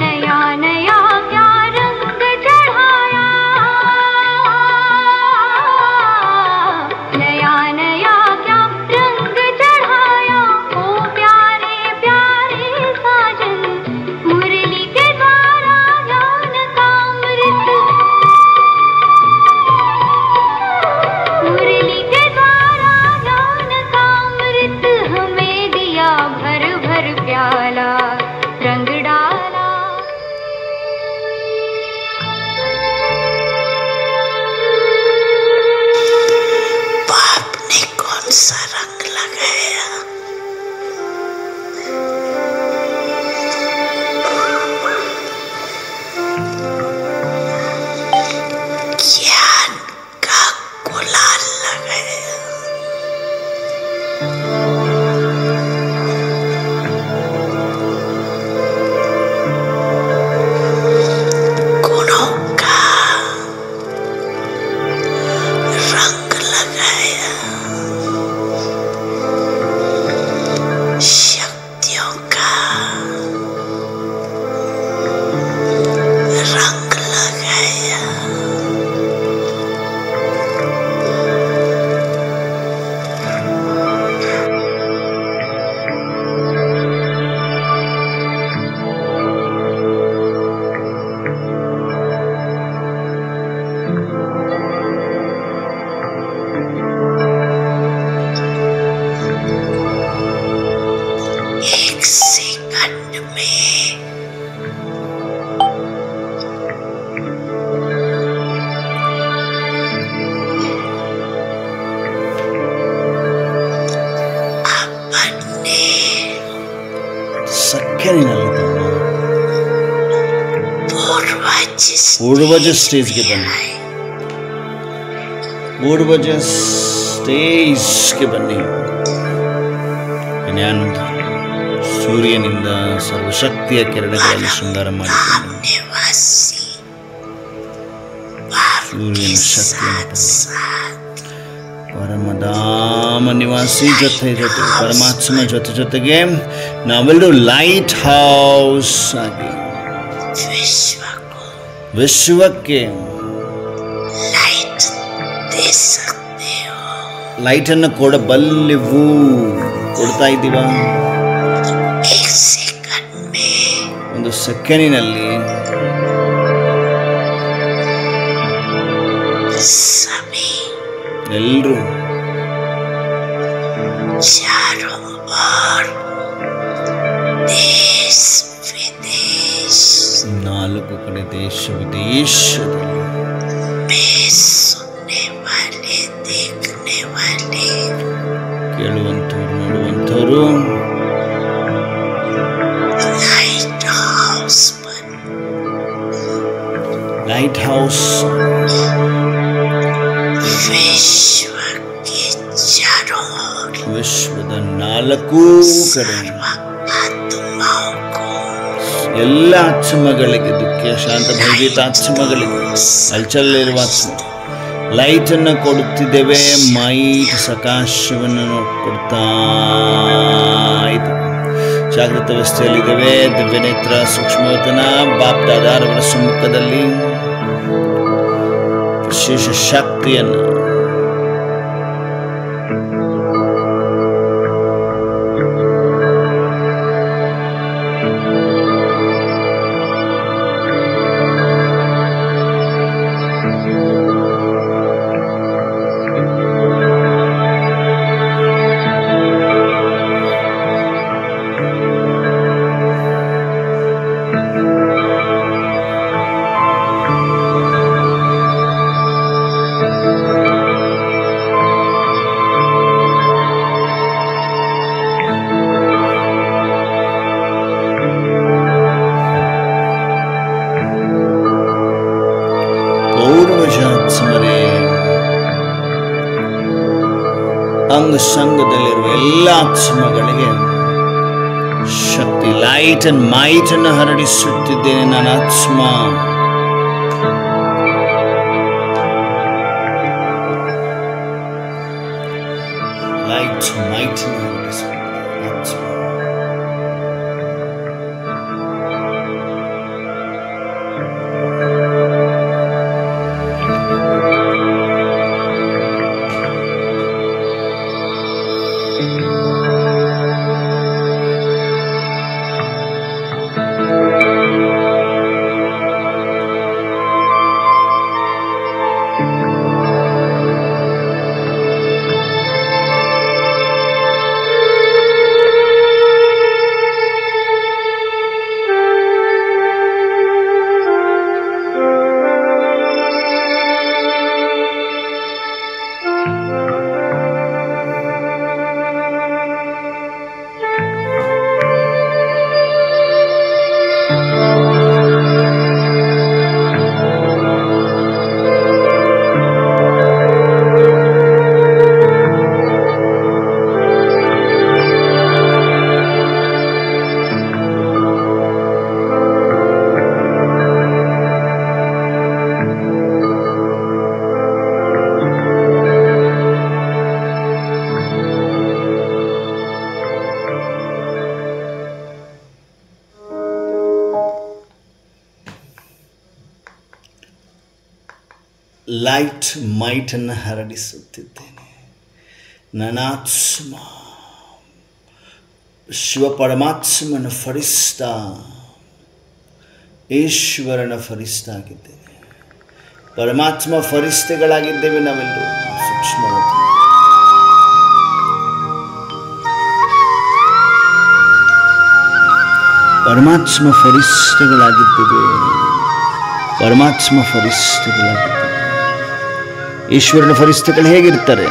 नया नया क्या रंग चढ़ाया गुणों का रंग लगाया, शक्तियों का रंग लगाया, एक सेकंड में अपने ಸೆಕೆಂಡಿನಲ್ಲಿ ಪೂರ್ವಜ ಸ್ಟೇಜ್ಗೆ ಬನ್ನಿ. ಪೂರ್ವಜ ಸ್ಟೇಜ್ಗೆ ಬನ್ನಿ. ಜ್ಞಾನದ ಸೂರ್ಯನಿಂದ ಸರ್ವಶಕ್ತಿಯ ಕಿರಣಗಳನ್ನು ಶೃಂಗಾರ ಮಾಡಿಕೊಂಡು निवासी ಸೂರ್ಯನ ಶಕ್ತಿಯನ್ನು ಪರಮಧಾಮ ನಿವಾಸಿ ಜೊತೆ ಪರಮಾತ್ಮ ಜೊತೆಗೆ ನಾವೆಲ್ಲರೂ ಲೈಟ್ ಹೌಸ್ ಆಗಿ विश्व को ವಿಶ್ವಕ್ಕೆ लाइट दे सकते हो. ಲೈಟನ್ನು ಕೊಡಬಲ್ಲೆವು. ಕೊಡ್ತಾ ಇದ್ದೀವ? एक सेकंड में ಒಂದು ಸೆಕೆಂಡಿನಲ್ಲಿ सभी ಎಲ್ಲರೂ चारों ओर देश विदेश ನಾಲ್ಕು ಕಡೆ ದೇಶ ವಿದೇಶದಲ್ಲಿ में सुनने वाले देखने वाले ಕೇಳುವಂಥವ್ರು ನೋಡುವಂಥವ್ರು लाइट हाउस पर ಲೈಟ್ ಹೌಸ್ विश्व के चारों ओर ವಿಶ್ವದ ನಾಲ್ಕೂ ಕಡೆ आत्माओं को ಎಲ್ಲ ಆತ್ಮಗಳಿಗೆ, ದುಃಖ ಶಾಂತ ಭಯಭೀತ ಆತ್ಮಗಳಿಗೆ, ಅಲ್ಚಲ್ಲಿರುವ ಆತ್ಮ ಲೈಟನ್ನು ಕೊಡುತ್ತಿದ್ದೇವೆ. ಮೈಟ್ ಸಕಾಶವನ್ನು ಕೊಡ್ತಾ ಇದೆ. ಜಾಗೃತ ಅವಸ್ಥೆಯಲ್ಲಿದ್ದೇವೆ. ದಿವ್ಯ ನೇತ್ರ ಸೂಕ್ಷ್ಮವತನ ಬಾಪ್ ದಾದಾರವರ ಸಮ್ಮುಖದಲ್ಲಿ ವಿಶೇಷ ಶಕ್ತಿಯನ್ನು ಪೂರ್ವಜಾತ್ಮರೇ, ಅಂಗ ಸಂಘದಲ್ಲಿರುವ ಎಲ್ಲ ಆತ್ಮಗಳಿಗೆ ಶಕ್ತಿ ಲೈಟ್ ಅಂಡ್ ಮೈಟ್ ಅನ್ನು ಹರಡಿಸುತ್ತಿದ್ದೇನೆ. ನನ್ನ ಆತ್ಮ ಲೈಟ್ ಮೈಟ್ ಅನ್ನು ಹರಡಿಸುತ್ತಿದ್ದೇನೆ. ಆತ್ಮ ಲೈಟ್ ಮೈಟನ್ನು ಹರಡಿಸುತ್ತಿದ್ದೇನೆ. ನನಾತ್ಮ ಶಿವ ಪರಮಾತ್ಮನ ಫರಿಸ್ತಾ, ಈಶ್ವರನ ಫರಿಸ್ತಾ ಆಗಿದ್ದೇನೆ. ಪರಮಾತ್ಮ ಫರಿಸ್ತೆಗಳಾಗಿದ್ದೇವೆ ನಾವೆಲ್ಲರೂ ಸೂಕ್ಷ್ಮವಾಗಿ. ಪರಮಾತ್ಮ ಫರಿಸ್ತೆಗಳಾಗಿದ್ದೇವೆ. ಪರಮಾತ್ಮ ಫರಿಸ್ತೆಗಳಾಗಿದ್ದೇವೆ. ಈಶ್ವರನ ಫರಿಸ್ತೆಗಳು ಹೇಗಿರ್ತಾರೆ?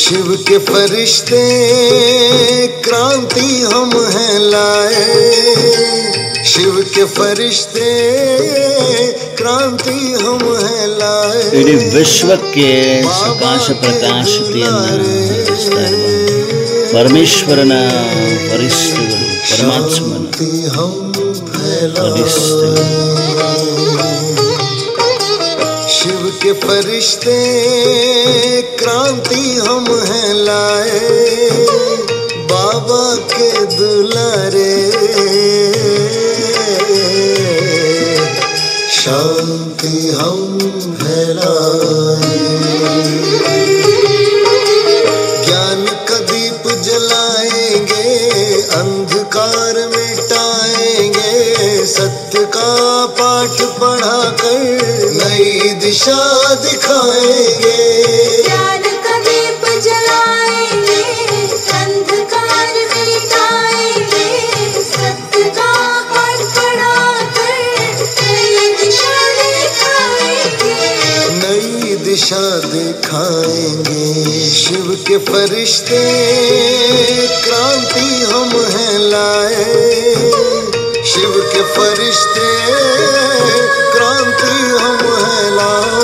शिव के फरिश्ते क्रांति हम हैं लाए, शिव के फरिश्ते क्रांತಿ हम हैं लाए. ಇಡೀ ವಿಶ್ವಕ್ಕೆ ಪ್ರಕಾಶ ಪ್ರಕಾಶತೆಯನ್ನು ಹರಿಸ್ತಾ ಇರುವ ಪರಮೇಶ್ವರನ ಫರಿಶ್ತೆಗಳು, ಪರಮಾತ್ಮನ ಫರಿಶ್ತೆಗಳು. शिव के फरिश्ते क्रांति हम हैं लाए, बाबा के दुलारे शांति हम फैलाए. ज्ञान का दीप जलाएंगे, अंधकार मिटाएंगे, सत्य का पाठ पढ़ाकर नई दिशा दिखाएंगे. ज्ञान का दीप जलाएंगे, अंधकार मिटाएंगे, सत्य का पाठ पढ़ाकर नई दिशा दिखाएंगे. नई दिशा दिखाएंगे. शिव के फरिश्ते क्रांति हम हैं लाए, शिव के फरिश्ते क्रांति हम हैं लाए.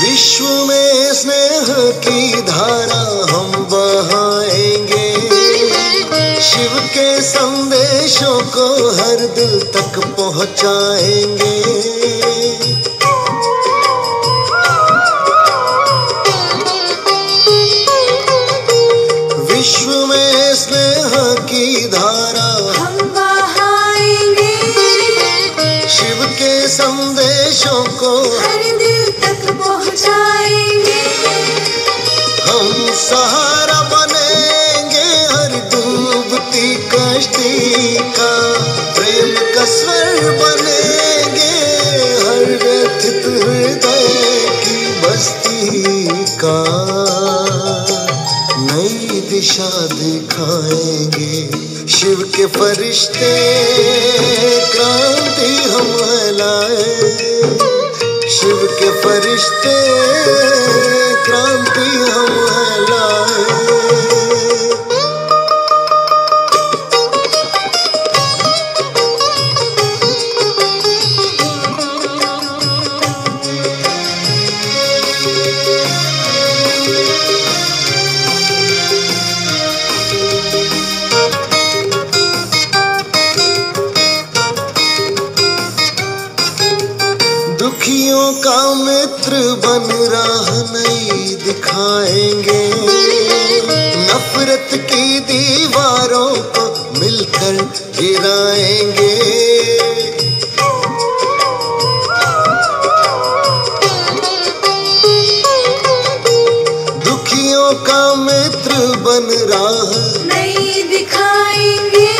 विश्व में स्नेह की धारा हम बहाएंगे, शिव के संदेशों को हर दिल तक पहुंचाएंगे. विश्व में स्नेह की धारा हम बहाएंगे, शिव के संदेशों को हर दिल तक पहुंचाएंगे. हम सहारा बनेंगे हर डूबती कश्ती का, प्रेम का स्वर बनेंगे हर व्यथित हृदय की बस्ती का. नई दिशा दिखाएंगे. शिव के फरिश्ते क्रांति हम लाए, शिव के फरिश्ते क्रांति हम लाए. दुखियों का मित्र बन राह नई दिखाएंगे, नफरत की दीवारों को मिलकर गिराएंगे. का मित्र बन राह नहीं दिखाएंगे,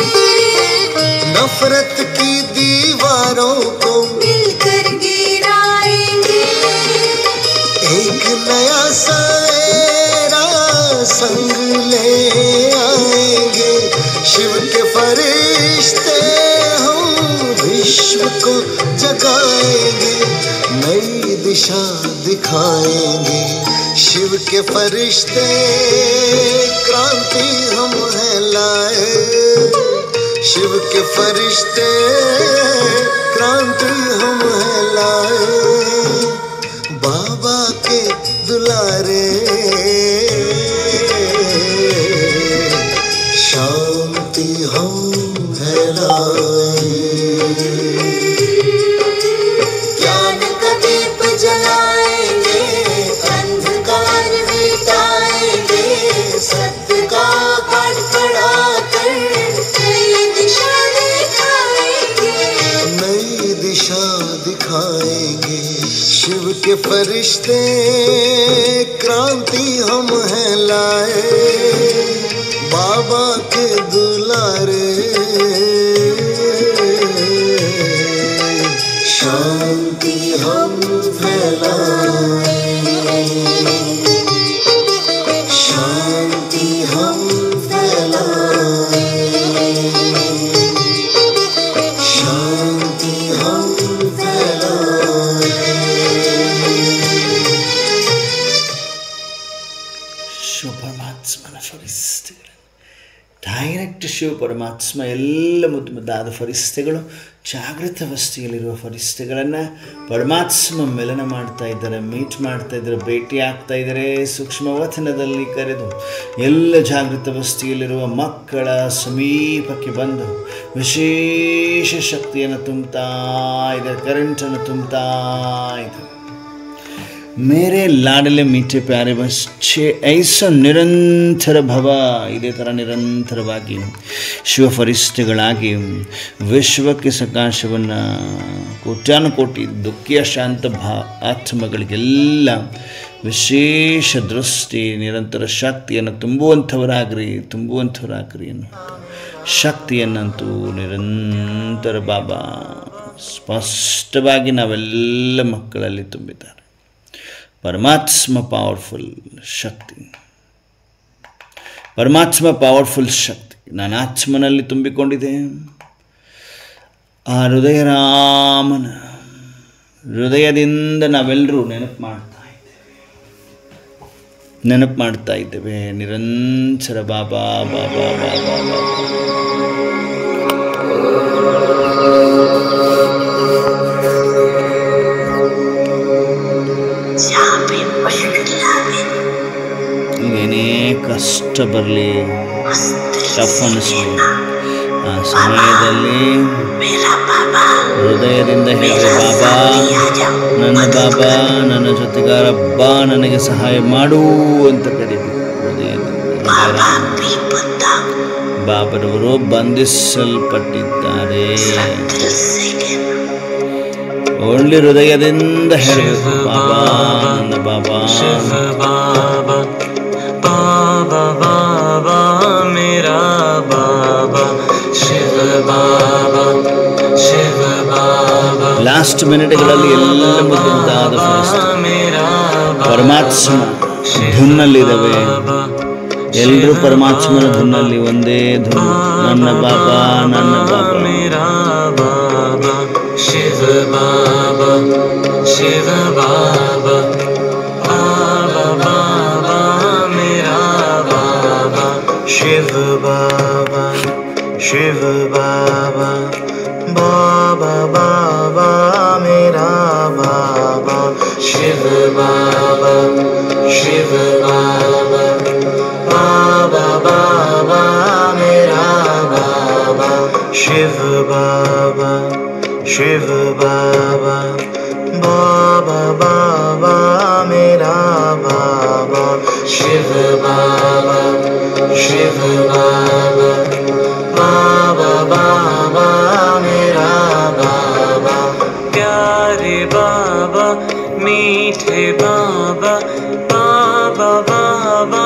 नफरत की दीवारों को मिलकर गिराएंगे। एक नया सायरा संग ले आएंगे, शिव के फरिश्ते हम विश्व को जगाएंगे, नई दिशा दिखाएंगे। शिव के फरिश्ते क्रांति हम हैं लाए, शिव के फरिश्ते क्रांति हम हैं लाए, बाबा के दुलारे शांति हम फैलाए। ज्ञान का दीप जलाएंगे, अंधकार मिटाएंगे, सत्य का पाठ पढ़ाकर नई दिशा दिखाएंगे, नई दिशा दिखाएंगे। शिव के फरिश्ते क्रांति हम हैं लाए, बाबा के दुलारे शांति हम फैलाए, शांति हम फैलाए, शांति हम फैलाए। ಶಿವ ಪರಮಾತ್ಮನ ಫರಿಸ್ತೆಗಳು, ಡೈರೆಕ್ಟ್ ಶಿವ ಪರಮಾತ್ಮ ಎಲ್ಲ ಮುದ್ದು ಮುದ್ದಾದ ಫರಿಸ್ತೆಗಳು ಜಾಗೃತ ಅವಸ್ಥೆಯಲ್ಲಿರುವ ಫರಿಸ್ತೆಗಳನ್ನು ಪರಮಾತ್ಮ ಮಿಲನ ಮಾಡ್ತಾ ಇದ್ದಾರೆ, ಮೀಟ್ ಮಾಡ್ತಾ ಇದ್ದಾರೆ, ಭೇಟಿ ಆಗ್ತಾ ಇದ್ದಾರೆ. ಸೂಕ್ಷ್ಮವತನದಲ್ಲಿ ಕರೆದು ಎಲ್ಲ ಜಾಗೃತ ಅವಸ್ಥೆಯಲ್ಲಿರುವ ಮಕ್ಕಳ ಸಮೀಪಕ್ಕೆ ಬಂದು ವಿಶೇಷ ಶಕ್ತಿಯನ್ನು ತುಂಬುತ್ತಾ ಇದೆ, ಕರೆಂಟನ್ನು ತುಂಬುತ್ತಾ ಇದೆ. मेरे लाडले मीठे प्यारे बच्चे ऐसा ನಿರಂತರ ಭವ, ಇದೇ ಥರ ನಿರಂತರವಾಗಿ ಶಿವ ಫರಿಸ್ತೆಗಳಾಗಿ ವಿಶ್ವಕ್ಕೆ ಸಕಾಶವನ್ನು ಕೋಟ್ಯಾನುಕೋಟಿ ದುಃಖಿಯ ಶಾಂತ ಆತ್ಮಗಳಿಗೆಲ್ಲ ವಿಶೇಷ ದೃಷ್ಟಿ ನಿರಂತರ ಶಕ್ತಿಯನ್ನು ತುಂಬುವಂಥವರಾಗ್ರಿ ಅನ್ನೋ ಶಕ್ತಿಯನ್ನಂತೂ ನಿರಂತರ ಬಾಬಾ ಸ್ಪಷ್ಟವಾಗಿ ನಾವೆಲ್ಲ ಮಕ್ಕಳಲ್ಲಿ ತುಂಬಿದ್ದಾರೆ. ಪರಮಾತ್ಮ ಪವರ್ಫುಲ್ ಶಕ್ತಿ, ಪರಮಾತ್ಮ ಪವರ್ಫುಲ್ ಶಕ್ತಿ ನನ್ನ ಆತ್ಮನಲ್ಲಿ ತುಂಬಿಕೊಂಡಿದೆ. ಆ ಹೃದಯರಾಮನ ಹೃದಯದಿಂದ ನಾವೆಲ್ಲರೂ ನೆನಪು ಮಾಡ್ತಾ ಇದ್ದೇವೆ ನಿರಂತರ ಬಾಬಾ ಬಾಬಾ ಬಾಬಾ ಬಾಬಾ. ಏನೇ ಕಷ್ಟ ಬರಲಿ, ಟಫ್ ಅನ್ನಿಸ್ಲಿ, ಆ ಸಮಯದಲ್ಲಿ ಹೃದಯದಿಂದ ಹೇಳಿ, ಬಾಬಾ ನನ್ನ ಜೊತೆಗಾರ ಬಾ, ನನಗೆ ಸಹಾಯ ಮಾಡು ಅಂತ ಕರಿಬೇಕು. ಹೃದಯದಿಂದ ಬಾಬರವರು ಬಂಧಿಸಲ್ಪಟ್ಟಿದ್ದಾರೆ, ಓನ್ಲಿ ಹೃದಯದಿಂದ ಹೇಳಬೇಕು, ಬಾಬಾ ನನ್ನ ಬಾಬಾ. बाबा बाबा मेरा बाबा शिव बाबा शिव बाबा. ಲಾಸ್ಟ್ ಮಿನಿಟ್ಗಳಲ್ಲಿ ಎಲ್ಲ ಮುದ್ದಾದ ಪರಮಾತ್ಮ ಧುನ್ನಲ್ಲಿದ್ದಾವೆ. ಎಲ್ಲರೂ ಪರಮಾತ್ಮನ ಧುನ್ನಲ್ಲಿ ಒಂದೇ ಧುನ್, ನನ್ನ ಬಾಬಾ ನನ್ನ ಬಾಬಾ मेरा बाबा शिव बाबा शिव बाबा बाबा बाबा मेरा बाबा शिव बाबा शिव बाबा बाबा बाबा मेरा बाबा शिव बाबा शिव बाबा बाबा बाबा मेरा बाबा शिव बाबा शिव बाबा बाबा बाबा मेरा बाबा शिव बाबा शिव बाबा बाबा बाबा मेरा बाबा. प्यारे बाबा मीठे बाबा बाबा बाबा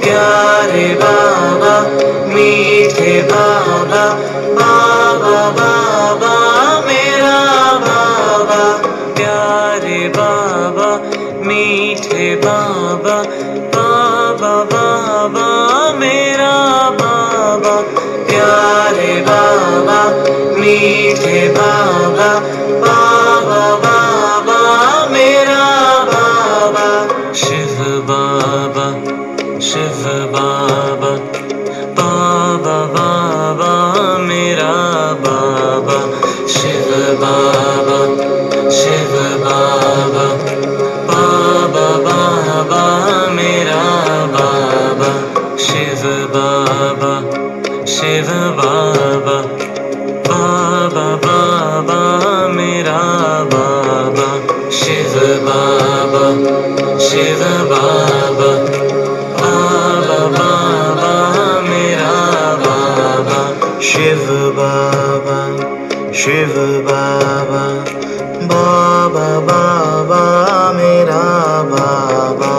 प्यारे बाबा मीठे बाबा, बाबा बाबा मेरा बाबा, प्यारे बाबा मीठे बाबा, बाबा बाबा मेरा बाबा, प्यारे बाबा मीठे बाबा, बाबा बाबा मेरा बाबा। शिव बाबा शिव बाबा, बाबा बाबा मेरा बाबा, शिव बाबा शिव बाबा, बाबा बाबा मेरा बाबा, शिव बाबा शिव बाबा, बाबा बाबा मेरा बाबा, शिव बाबा शिव बाबा, बाबा बाबा मेरा बाबा, शिव बाबा शिव बाबा, बाबा बाबा मेरा बाबा,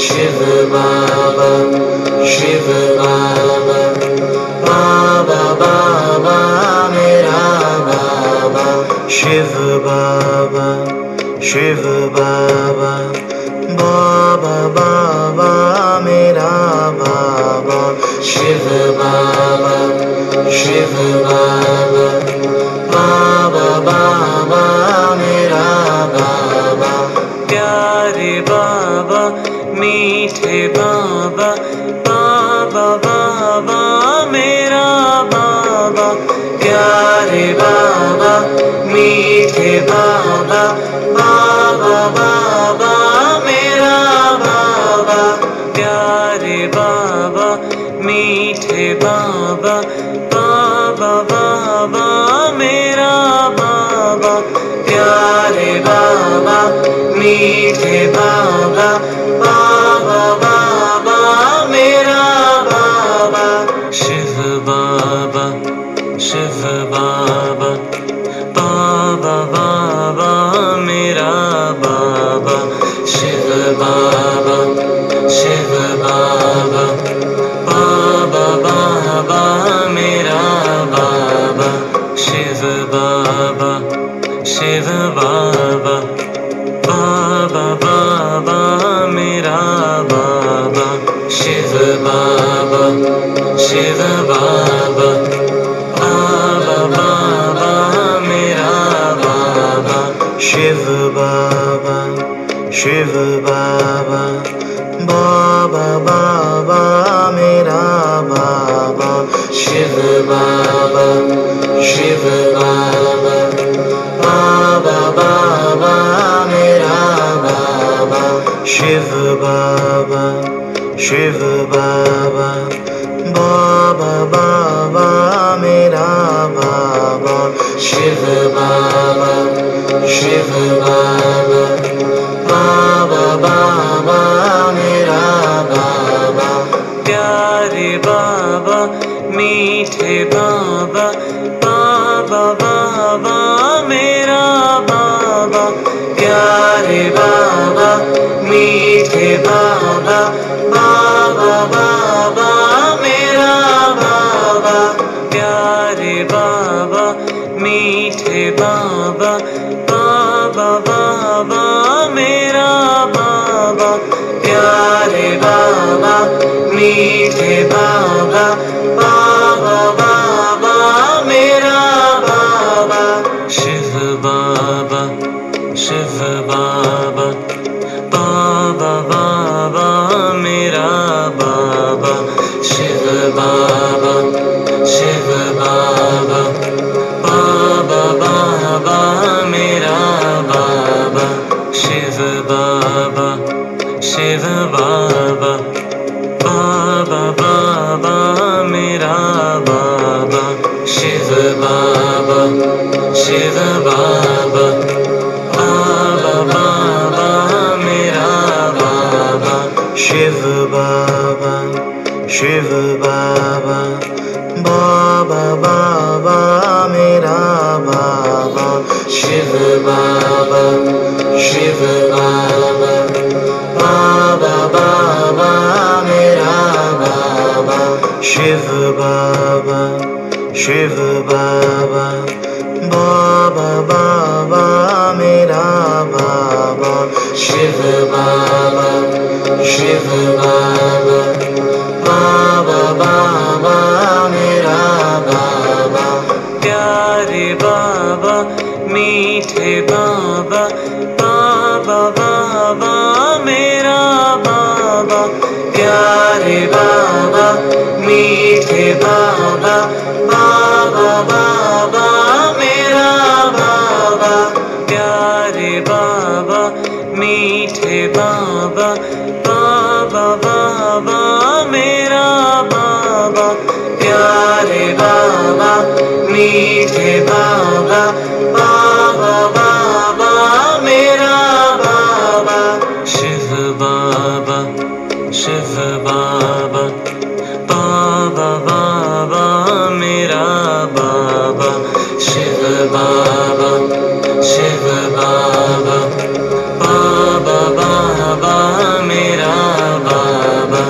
शिव बाबा शिव बाबा, बाबा बाबा मेरा बाबा, शिव बाबा शिव बाबा, बाबा बाबा मेरा बाबा, शिव बाबा शिव बाबा, बाबा बाबा मेरा बाबा। प्यारे बाबा मीठे बाबा, बाबा बाबा मेरा बाबा, प्यारे बाबा मीठे बाबा, बाबा बाबा मेरा बाबा, प्यारे बाबा मीठे बाबा, बाबा बाबा मेरा बाबा, प्यारे बाबा मीठे बाबा, बाबा बाबा मेरा बाबा। शिव बाबा शिव बाबा, बाबा बाबा मेरा बाबा, शिव बाबा शिव बाबा, बाबा बाबा मेरा बाबा, शिव बाबा शिव बाबा, बाबा बाबा मेरा बाबा, शिव बाबा शिव बाबा, बाबा बाबा मेरा बाबा, शिव बाबा शिव बाबा, बाबा बाबा मेरा बाबा, शिव बाबा शिव बाबा, बाबा बाबा मेरा बाबा, शिव बाबा शिव बाबा, बाबा बाबा मेरा बाबा, शिव बाबा शिव बाबा, बाबा बाबा मेरा बाबा। प्यारे बाबा मीठे बाबा, बाबा बाबा मेरा बाबा, प्यारे बाबा मीठे बाबा, बाबा बाबा मेरा बाबा, प्यारे बाबा मीठे बाबा, बाबा बाबा मेरा बाबा, प्यारे बाबा मीठे बाबा, बाबा बाबा मेरा बाबा। शिव बाबा शिव बाबा, बाबा बाबा मेरा बाबा, शिव बाबा शिव बाबा, बाबा बाबा मेरा बाबा, शिव बाबा शिव बाबा, बाबा बाबा मेरा बाबा, शिव बाबा शिव बाबा, बाबा बाबा मेरा बाबा, शिव बाबा शिव बाबा, बाबा बाबा मेरा बाबा, शिव बाबा शिव बाबा, बाबा बाबा मेरा शिव बाबा शिव बाबा बाबा बाबा मेरा बाबा शिव बाबा शिव बाबा बाबा बाबा मेरा बाबा प्यारे बाबा मीठे बाबा बाबा बाबा मेरा बाबा प्यारे बाबा मीठे बाबा बाबा बाबा मेरा बाबा प्यारे बाबा मीठे बाबा बाबा बाबा मेरा बाबा प्यारे बाबा मीठे बाबा बाबा बाबा मेरा बाबा शिव बाबा शिव बाबा बाबा बाबा मेरा बाबा शिव बाबा शिव बाबा बाबा बाबा मेरा बाबा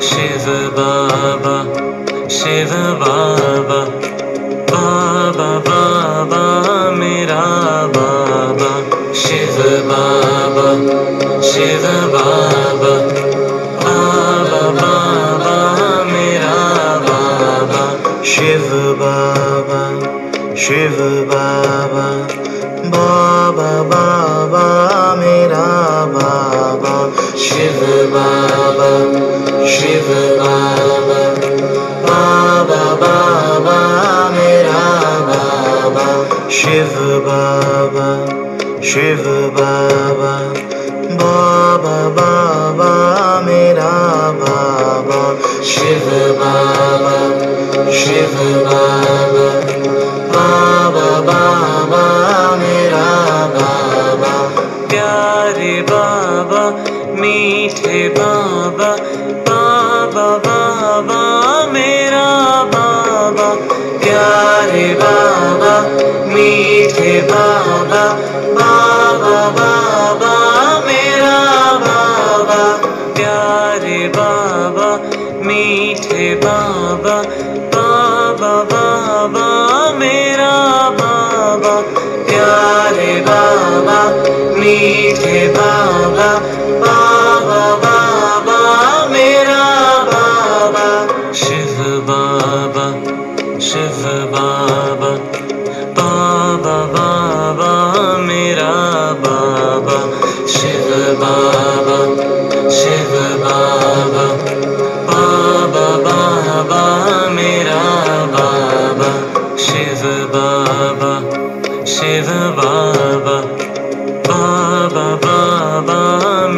शिव बाबा शिव बाबा बाबा बाबा मेरा बाबा शिव बाबा शिव बाबा बाबा बाबा मेरा बाबा शिव बाबा शिव बाबा बाबा बाबा मेरा बाबा शिव बाबा शिव बाबा बाबा बाबा मेरा बाबा शिव बाबा शिव बाबा बाबा बाबा मेरा बाबा शिव बाबा शिव बाबा बाबा बाबा मेरा बाबा प्यारे बाबा मीठे बाबा बाबा बाबा मेरा बाबा प्यारे बाबा मीठे बाबा बाबा बाबा मेरा बाबा प्यारे बाबा मीठे बाबा बाबा बाबा मेरा बाबा प्यारे बाबा मीठे बाबा बाबा बाबा मेरा बाबा शिव बाबा शिव बाबा बाबा बाबा मेरा बाबा शिव बाबा शिव बाबा बाबा बाबा मेरा बाबा शिव बाबा शिव बाबा बाबा बाबा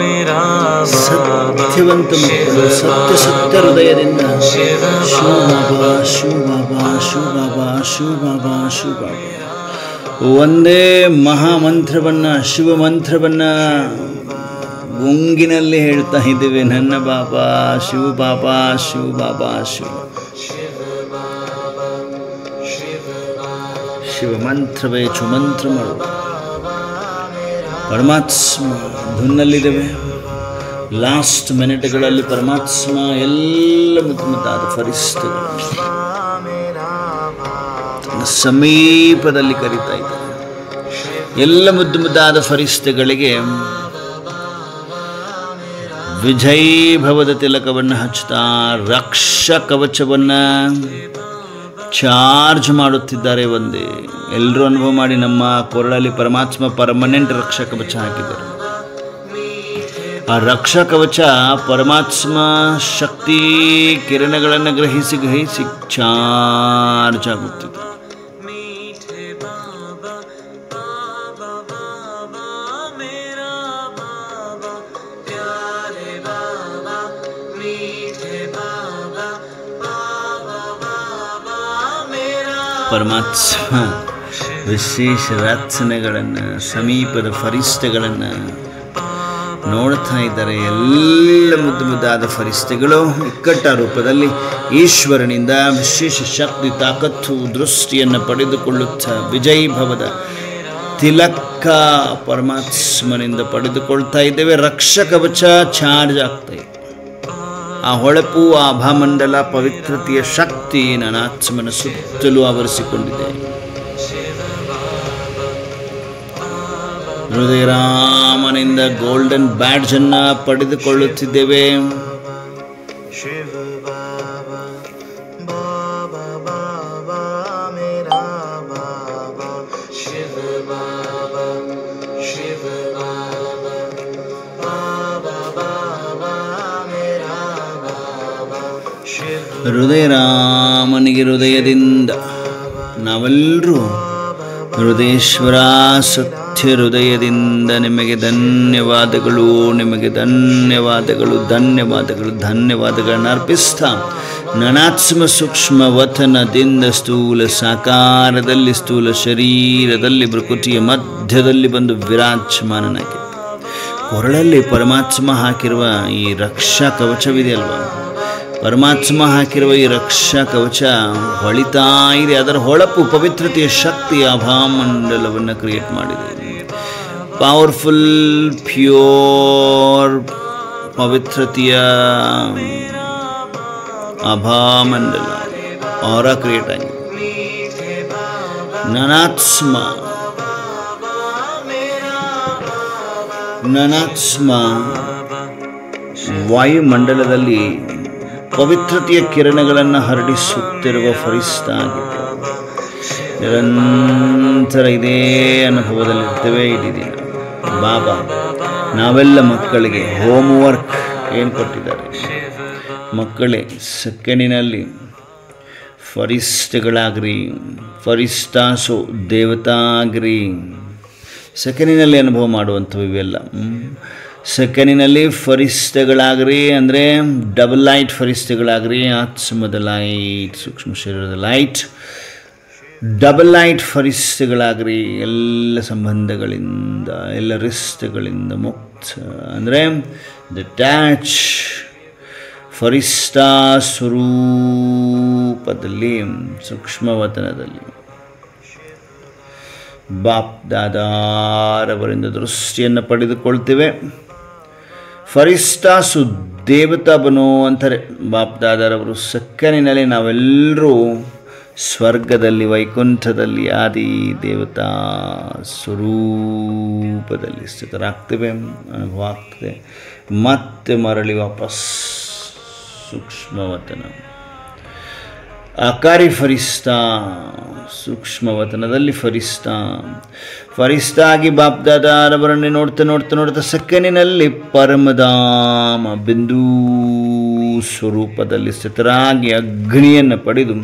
मेरा बाबा ಸತ್ಯವಂತ ಮಕ್ಕಳು ಸತ್ಯ ಸತ್ಯ ಹೃದಯದಿಂದ ಶಿವ ಬಾಬಾ ಶಿವ ಬಾಬಾ ಶಿವ ಬಾಬಾ ಶಿವ ಬಾಬಾ ಶಿವ ಬಾಬಾ ಒಂದೇ ಮಹಾಮಂತ್ರವನ್ನ ಶಿವ ಮಂತ್ರವನ್ನ ಗುಂಗಿನಲ್ಲಿ ಹೇಳ್ತಾ ಇದ್ದೇವೆ. ನನ್ನ ಬಾಬಾ ಶಿವ ಬಾಬಾ ಶಿವ ಬಾಬಾ ಶಿವ ಶಿವ ಮಂತ್ರವೇ ಚುಮಂತ್ರ ಮಾಡು. ಪರಮಾತ್ಮ ಧುನ್ನಲ್ಲಿದ್ದೇವೆ. ಲಾಸ್ಟ್ ಮಿನಿಟ್ಗಳಲ್ಲಿ ಪರಮಾತ್ಮ ಎಲ್ಲ ಮುದ್ದು ಮುದ್ದಾದ ಫರಿಸ್ತಗಳು ಸಮೀಪದಲ್ಲಿ ಕರೀತಾ ಇದ್ದಾರೆ. ಎಲ್ಲ ಮುದ್ದು ಮುದ್ದಾದ ಫರಿಸ್ತಗಳಿಗೆ ವಿಜಯ್ ಭವದ ತಿಲಕವನ್ನು ಹಚ್ಚುತ್ತಾ ರಕ್ಷ ಕವಚವನ್ನು ಚಾರ್ಜ್ ಮಾಡುತ್ತಿದ್ದಾರೆ. ಒಂದೇ ಎಲ್ಲರೂ ಅನುಭವ ಮಾಡಿ. ನಮ್ಮ ಕೊರಳಲ್ಲಿ ಪರಮಾತ್ಮ ಪರ್ಮನೆಂಟ್ ರಕ್ಷಾ ಕವಚ ಹಾಕಿದ್ದಾರೆ. ಆ ರಕ್ಷಾ ಕವಚ ಪರಮಾತ್ಮ ಶಕ್ತಿ ಕಿರಣಗಳನ್ನು ಗ್ರಹಿಸಿ ಗ್ರಹಿಸಿ ಚಾರ್ಜ್ ಆಗುತ್ತಿದೆ. ಪರಮಾತ್ಮ ವಿಶೇಷ ರಚನೆಗಳನ್ನು ಸಮೀಪದ ಫರಿಸ್ತಗಳನ್ನು ನೋಡ್ತಾ ಇದ್ದಾರೆ. ಎಲ್ಲ ಮುದ್ದು ಮುದ್ದಾದ ಫರಿಸ್ತಗಳು ಇಕ್ಕಟ್ಟ ರೂಪದಲ್ಲಿ ಈಶ್ವರನಿಂದ ವಿಶೇಷ ಶಕ್ತಿ ತಾಕತ್ತು ದೃಷ್ಟಿಯನ್ನು ಪಡೆದುಕೊಳ್ಳುತ್ತಾ ವಿಜಯ್ ಭವದ ತಿಲಕ ಪರಮಾತ್ಮನಿಂದ ಪಡೆದುಕೊಳ್ತಾ ಇದ್ದೇವೆ. ರಕ್ಷಕವಚ ಚಾರ್ಜ್ ಆಗ್ತಾ ಇದೆ. ಆ ಹೊಳಪು, ಆ ಆಭಾಮಂಡಲ, ಪವಿತ್ರತೆಯ ಶಕ್ತಿ ನನ್ನ ಆತ್ಮನ ಸುತ್ತಲೂ ಆವರಿಸಿಕೊಂಡಿದೆ. ಹೃದಯರಾಮನಿಂದ ಗೋಲ್ಡನ್ ಬ್ಯಾಡ್ಜ್ ಅನ್ನ ಪಡೆದುಕೊಳ್ಳುತ್ತಿದ್ದೇವೆ. ಶಿವ ಬಾಬಾ ಬಾಬಾ ಬಾಬಾ ಮೇರಾ ಬಾಬಾ ಶಿವ ಬಾಬಾ ಶಿವ ಬಾಬಾ ಬಾಬಾ ಬಾಬಾ ಮೇರಾ ಬಾಬಾ ಶಿವ. ಹೃದಯರಾಮನಿಗೆ ಹೃದಯದಿಂದ ನಾವೆಲ್ಲರೂ ಹೃದಯೇಶ್ವರ ಸತ್ಯ ಹೃದಯದಿಂದ ನಿಮಗೆ ಧನ್ಯವಾದಗಳು, ನಿಮಗೆ ಧನ್ಯವಾದಗಳು, ಧನ್ಯವಾದಗಳು, ಧನ್ಯವಾದಗಳನ್ನು ಅರ್ಪಿಸ್ತಾ ನನಾತ್ಮ ಸೂಕ್ಷ್ಮ ವತನದಿಂದ ಸ್ಥೂಲ ಸಾಕಾರದಲ್ಲಿ, ಸ್ಥೂಲ ಶರೀರದಲ್ಲಿ, ಭೃಕುಟಿಯ ಮಧ್ಯದಲ್ಲಿ ಬಂದು ವಿರಾಜಮಾನನಾಗಿ ಕೊರಳಲ್ಲಿ ಪರಮಾತ್ಮ ಹಾಕಿರುವ ಈ ರಕ್ಷಾ ಕವಚವಿದೆ ಅಲ್ವಾ, ಪರಮಾತ್ಮ ಹಾಕಿರುವ ಈ ರಕ್ಷಾ ಕವಚ ಹೊಳಿತಾ ಇದೆ. ಅದರ ಹೊಳಪು ಪವಿತ್ರತೆಯ ಶಕ್ತಿಯ ಆಭಾಮಂಡಲವನ್ನು ಕ್ರಿಯೇಟ್ ಮಾಡಿದೆ. ಪವರ್ಫುಲ್, ಪ್ಯೂರ್ ಪವಿತ್ರತೆಯ ಆಭಾಮಂಡಲ ಆರಾ ಕ್ರಿಯೇಟ್ ಆಗಿದೆ. ನನಾತ್ಮ ವಾಯುಮಂಡಲದಲ್ಲಿ ಪವಿತ್ರತೆಯ ಕಿರಣಗಳನ್ನು ಹರಡಿಸುತ್ತಿರುವ ಫರಿಸ್ತಾ ಆಗಿದೆ. ನಿರಂತರ ಇದೇ ಅನುಭವದಲ್ಲಿರ್ತೇವೆ ಇಡೀ ದಿನ. ಬಾಬಾ ನಾವೆಲ್ಲ ಮಕ್ಕಳಿಗೆ ಹೋಮ್ವರ್ಕ್ ಏನು ಕೊಟ್ಟಿದ್ದಾರೆ? ಮಕ್ಕಳೇ, ಸೆಕೆಂಡಿನಲ್ಲಿ ಫರಿಸ್ತೆಗಳಾಗ್ರಿ, ಫರಿಸ್ತಾಸು ದೇವತಾಗ್ರಿ. ಸೆಕೆಂಡಿನಲ್ಲಿ ಅನುಭವ ಮಾಡುವಂಥವು ಇವೆಲ್ಲ. ಸೆಕೆಂಡಿನಲ್ಲಿ ಫರಿಸ್ತೆಗಳಾಗ್ರಿ ಅಂದರೆ ಡಬಲ್ ಲೈಟ್ ಫರಿಸ್ತೆಗಳಾಗ್ರಿ. ಆತ್ಮದ ಲೈಟ್, ಸೂಕ್ಷ್ಮ ಶರೀರದ ಲೈಟ್, ಡಬಲ್ ಲೈಟ್ ಫರಿಸ್ತೆಗಳಾಗ್ರಿ. ಎಲ್ಲ ಸಂಬಂಧಗಳಿಂದ, ಎಲ್ಲ ರಿಸ್ತೆಗಳಿಂದ ಮುಕ್ತ ಅಂದರೆ ಡಿಟ್ಯಾಚ್ ಫರಿಸ್ತಾ ಸ್ವರೂಪದಲ್ಲಿ, ಸೂಕ್ಷ್ಮವತನದಲ್ಲಿ ಬಾಪ್ ದಾದಾರವರಿಂದ ದೃಷ್ಟಿಯನ್ನು ಪಡೆದುಕೊಳ್ತೇವೆ. ಫರಿಸ್ತಾಸು ದೇವತಾ ಬನೋ ಅಂತಾರೆ ಬಾಪ್ ದಾದಾರವರು. ಸೆಕೆಂಡಿನಲ್ಲಿ ನಾವೆಲ್ಲರೂ ಸ್ವರ್ಗದಲ್ಲಿ, ವೈಕುಂಠದಲ್ಲಿ ಆದಿ ದೇವತಾ ಸ್ವರೂಪದಲ್ಲಿ ಸ್ಥಿತರಾಗ್ತೇವೆ. ಅನುಭವ ಆಗ್ತದೆ. ಮತ್ತೆ ಮರಳಿ ವಾಪಸ್ ಸೂಕ್ಷ್ಮವತನ, ಆಕಾರಿ ಫರಿಸ್ತಾ, ಸೂಕ್ಷ್ಮವತನದಲ್ಲಿ ಫರಿಸ್ತಾ ಆಗಿ ಬಾಪ್ ದಾದಾರವರನ್ನೇ ನೋಡ್ತಾ ಸೆಕೆಂಡಿನಲ್ಲಿ ಪರಮಧಾಮ ಬಿಂದು ಸ್ವರೂಪದಲ್ಲಿ ಸ್ಥಿತರಾಗಿ ಅಗ್ನಿಯನ್ನು ಪಡೆದು,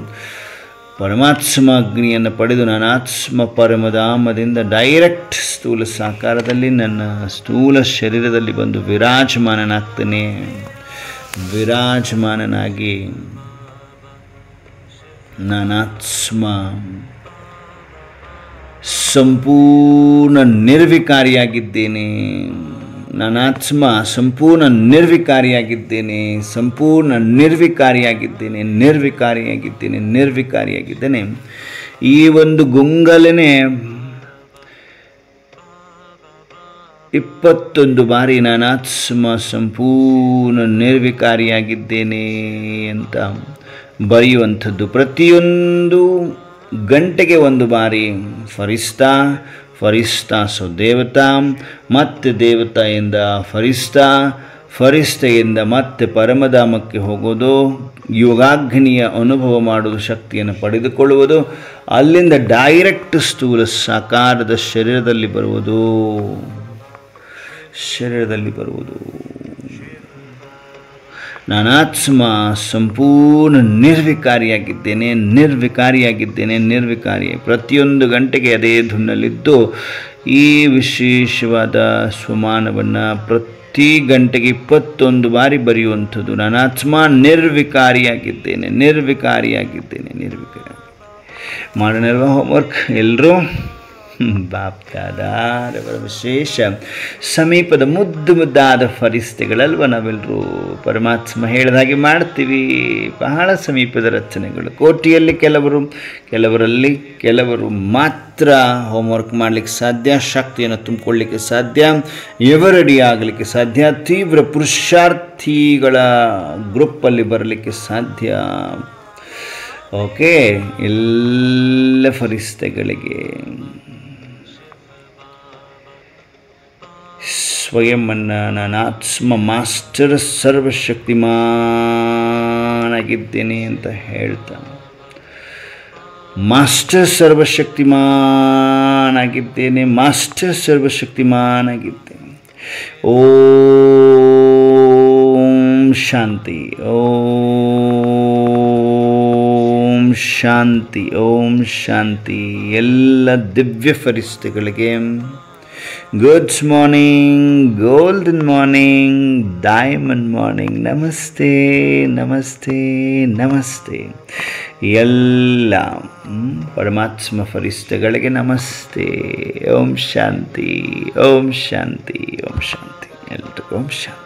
ಪರಮಾತ್ಮ ಅಗ್ನಿಯನ್ನು ಪಡೆದು ನಾನಾತ್ಮ ಪರಮಧಾಮದಿಂದ ಡೈರೆಕ್ಟ್ ಸ್ಥೂಲ ಸಾಕಾರದಲ್ಲಿ ನನ್ನ ಸ್ಥೂಲ ಶರೀರದಲ್ಲಿ ಬಂದು ವಿರಾಜಮಾನನಾಗ್ತೇನೆ. ವಿರಾಜಮಾನನಾಗಿ ನಾನಾತ್ಮ ಸಂಪೂರ್ಣ ನಿರ್ವಿಕಾರಿಯಾಗಿದ್ದೇನೆ. ನಾನಾತ್ಮ ಸಂಪೂರ್ಣ ನಿರ್ವಿಕಾರಿಯಾಗಿದ್ದೇನೆ, ಸಂಪೂರ್ಣ ನಿರ್ವಿಕಾರಿಯಾಗಿದ್ದೇನೆ. ಈ ಒಂದು ಗುಂಗಲನೆ 21 ಬಾರಿ ನಾನಾತ್ಮ ಸಂಪೂರ್ಣ ನಿರ್ವಿಕಾರಿಯಾಗಿದ್ದೇನೆ ಅಂತ ಬರೆಯುವಂಥದ್ದು. ಪ್ರತಿಯೊಂದು ಗಂಟೆಗೆ ಒಂದು ಬಾರಿ ಫರಿಸ್ತಾ ಸೊ ದೇವತಾ, ಮತ್ತೆ ದೇವತೆಯಿಂದ ಫರಿಸ್ತೆಯಿಂದ ಮತ್ತೆ ಪರಮಧಾಮಕ್ಕೆ ಹೋಗೋದು, ಯೋಗಾಗ್ನಿಯ ಅನುಭವ ಮಾಡೋದು, ಶಕ್ತಿಯನ್ನು ಪಡೆದುಕೊಳ್ಳುವುದು, ಅಲ್ಲಿಂದ ಡೈರೆಕ್ಟ್ ಸ್ಥೂಲ ಸಾಕಾರದ ಶರೀರದಲ್ಲಿ ಬರುವುದು. ನಾನಾತ್ಮ ಸಂಪೂರ್ಣ ನಿರ್ವಿಕಾರಿಯಾಗಿ ಪ್ರತಿಯೊಂದು ಗಂಟೆಗೆ ಅದೇ ಧುನ್ನಲ್ಲಿದ್ದು ಈ ವಿಶೇಷವಾದ ಸ್ವಮಾನವನ್ನು ಪ್ರತಿ ಗಂಟೆಗೆ 21 ಬಾರಿ ಬರೆಯುವಂಥದ್ದು. ನಾನಾತ್ಮ ನಿರ್ವಿಕಾರಿಯಾಗಿದ್ದೇನೆ. ಮಾಡೋಣ ಹೋಮ್ವರ್ಕ್ ಎಲ್ಲರೂ. ಬಾಪ್ ದಾದಾರವರ ವಿಶೇಷ ಸಮೀಪದ ಮುದ್ದು ಮುದ್ದಾದ ಫರಿಸ್ತೆಗಳಲ್ವ ನಾವೆಲ್ಲರೂ. ಪರಮಾತ್ಮ ಹೇಳಿದ ಹಾಗೆ ಮಾಡ್ತೀವಿ. ಬಹಳ ಸಮೀಪದ ರಚನೆಗಳು. ಕೋಟಿಯಲ್ಲಿ ಕೆಲವರಲ್ಲಿ ಕೆಲವರು ಮಾತ್ರ ಹೋಮ್ವರ್ಕ್ ಮಾಡಲಿಕ್ಕೆ ಸಾಧ್ಯ, ಶಕ್ತಿಯನ್ನು ತುಂಬಿಕೊಳ್ಳಲಿಕ್ಕೆ ಸಾಧ್ಯ, ಎವರಡಿ ಆಗಲಿಕ್ಕೆ ಸಾಧ್ಯ, ತೀವ್ರ ಪುರುಷಾರ್ಥಿಗಳ ಗ್ರೂಪಲ್ಲಿ ಬರಲಿಕ್ಕೆ ಸಾಧ್ಯ. ಓಕೆ, ಎಲ್ಲ ಫರಿಸ್ತೆಗಳಿಗೆ ಸ್ವಯಂವನ್ನು ನಾನು ಆತ್ಮ ಮಾಸ್ಟರ್ ಸರ್ವಶಕ್ತಿಮಾನಾಗಿದ್ದೇನೆ ಅಂತ ಹೇಳ್ತಾನೆ. ಮಾಸ್ಟರ್ ಸರ್ವಶಕ್ತಿಮಾನಾಗಿದ್ದೇನೆ, ಮಾಸ್ಟರ್ ಸರ್ವಶಕ್ತಿಮಾನಾಗಿದ್ದೇನೆ. ಓಂ ಶಾಂತಿ, ಓಂ ಶಾಂತಿ, ಓಂ ಶಾಂತಿ. ಎಲ್ಲ ದಿವ್ಯ ಫರಿಸ್ತೆಗಳಿಗೆ good morning, golden morning, diamond morning. ನಮಸ್ತೆ ನಮಸ್ತೆ ನಮಸ್ತೆ. ಎಲ್ಲ ಪರಮಾತ್ಮ ಫರಿಸ್ತೆಗಳಿಗೆ ನಮಸ್ತೆ. ಓಂ ಶಾಂತಿ, ಓಂ ಶಾಂತಿ, ಓಂ ಶಾಂತಿ. ಎಲ್ರಿಗೂ ಓಂ ಶಾಂತಿ.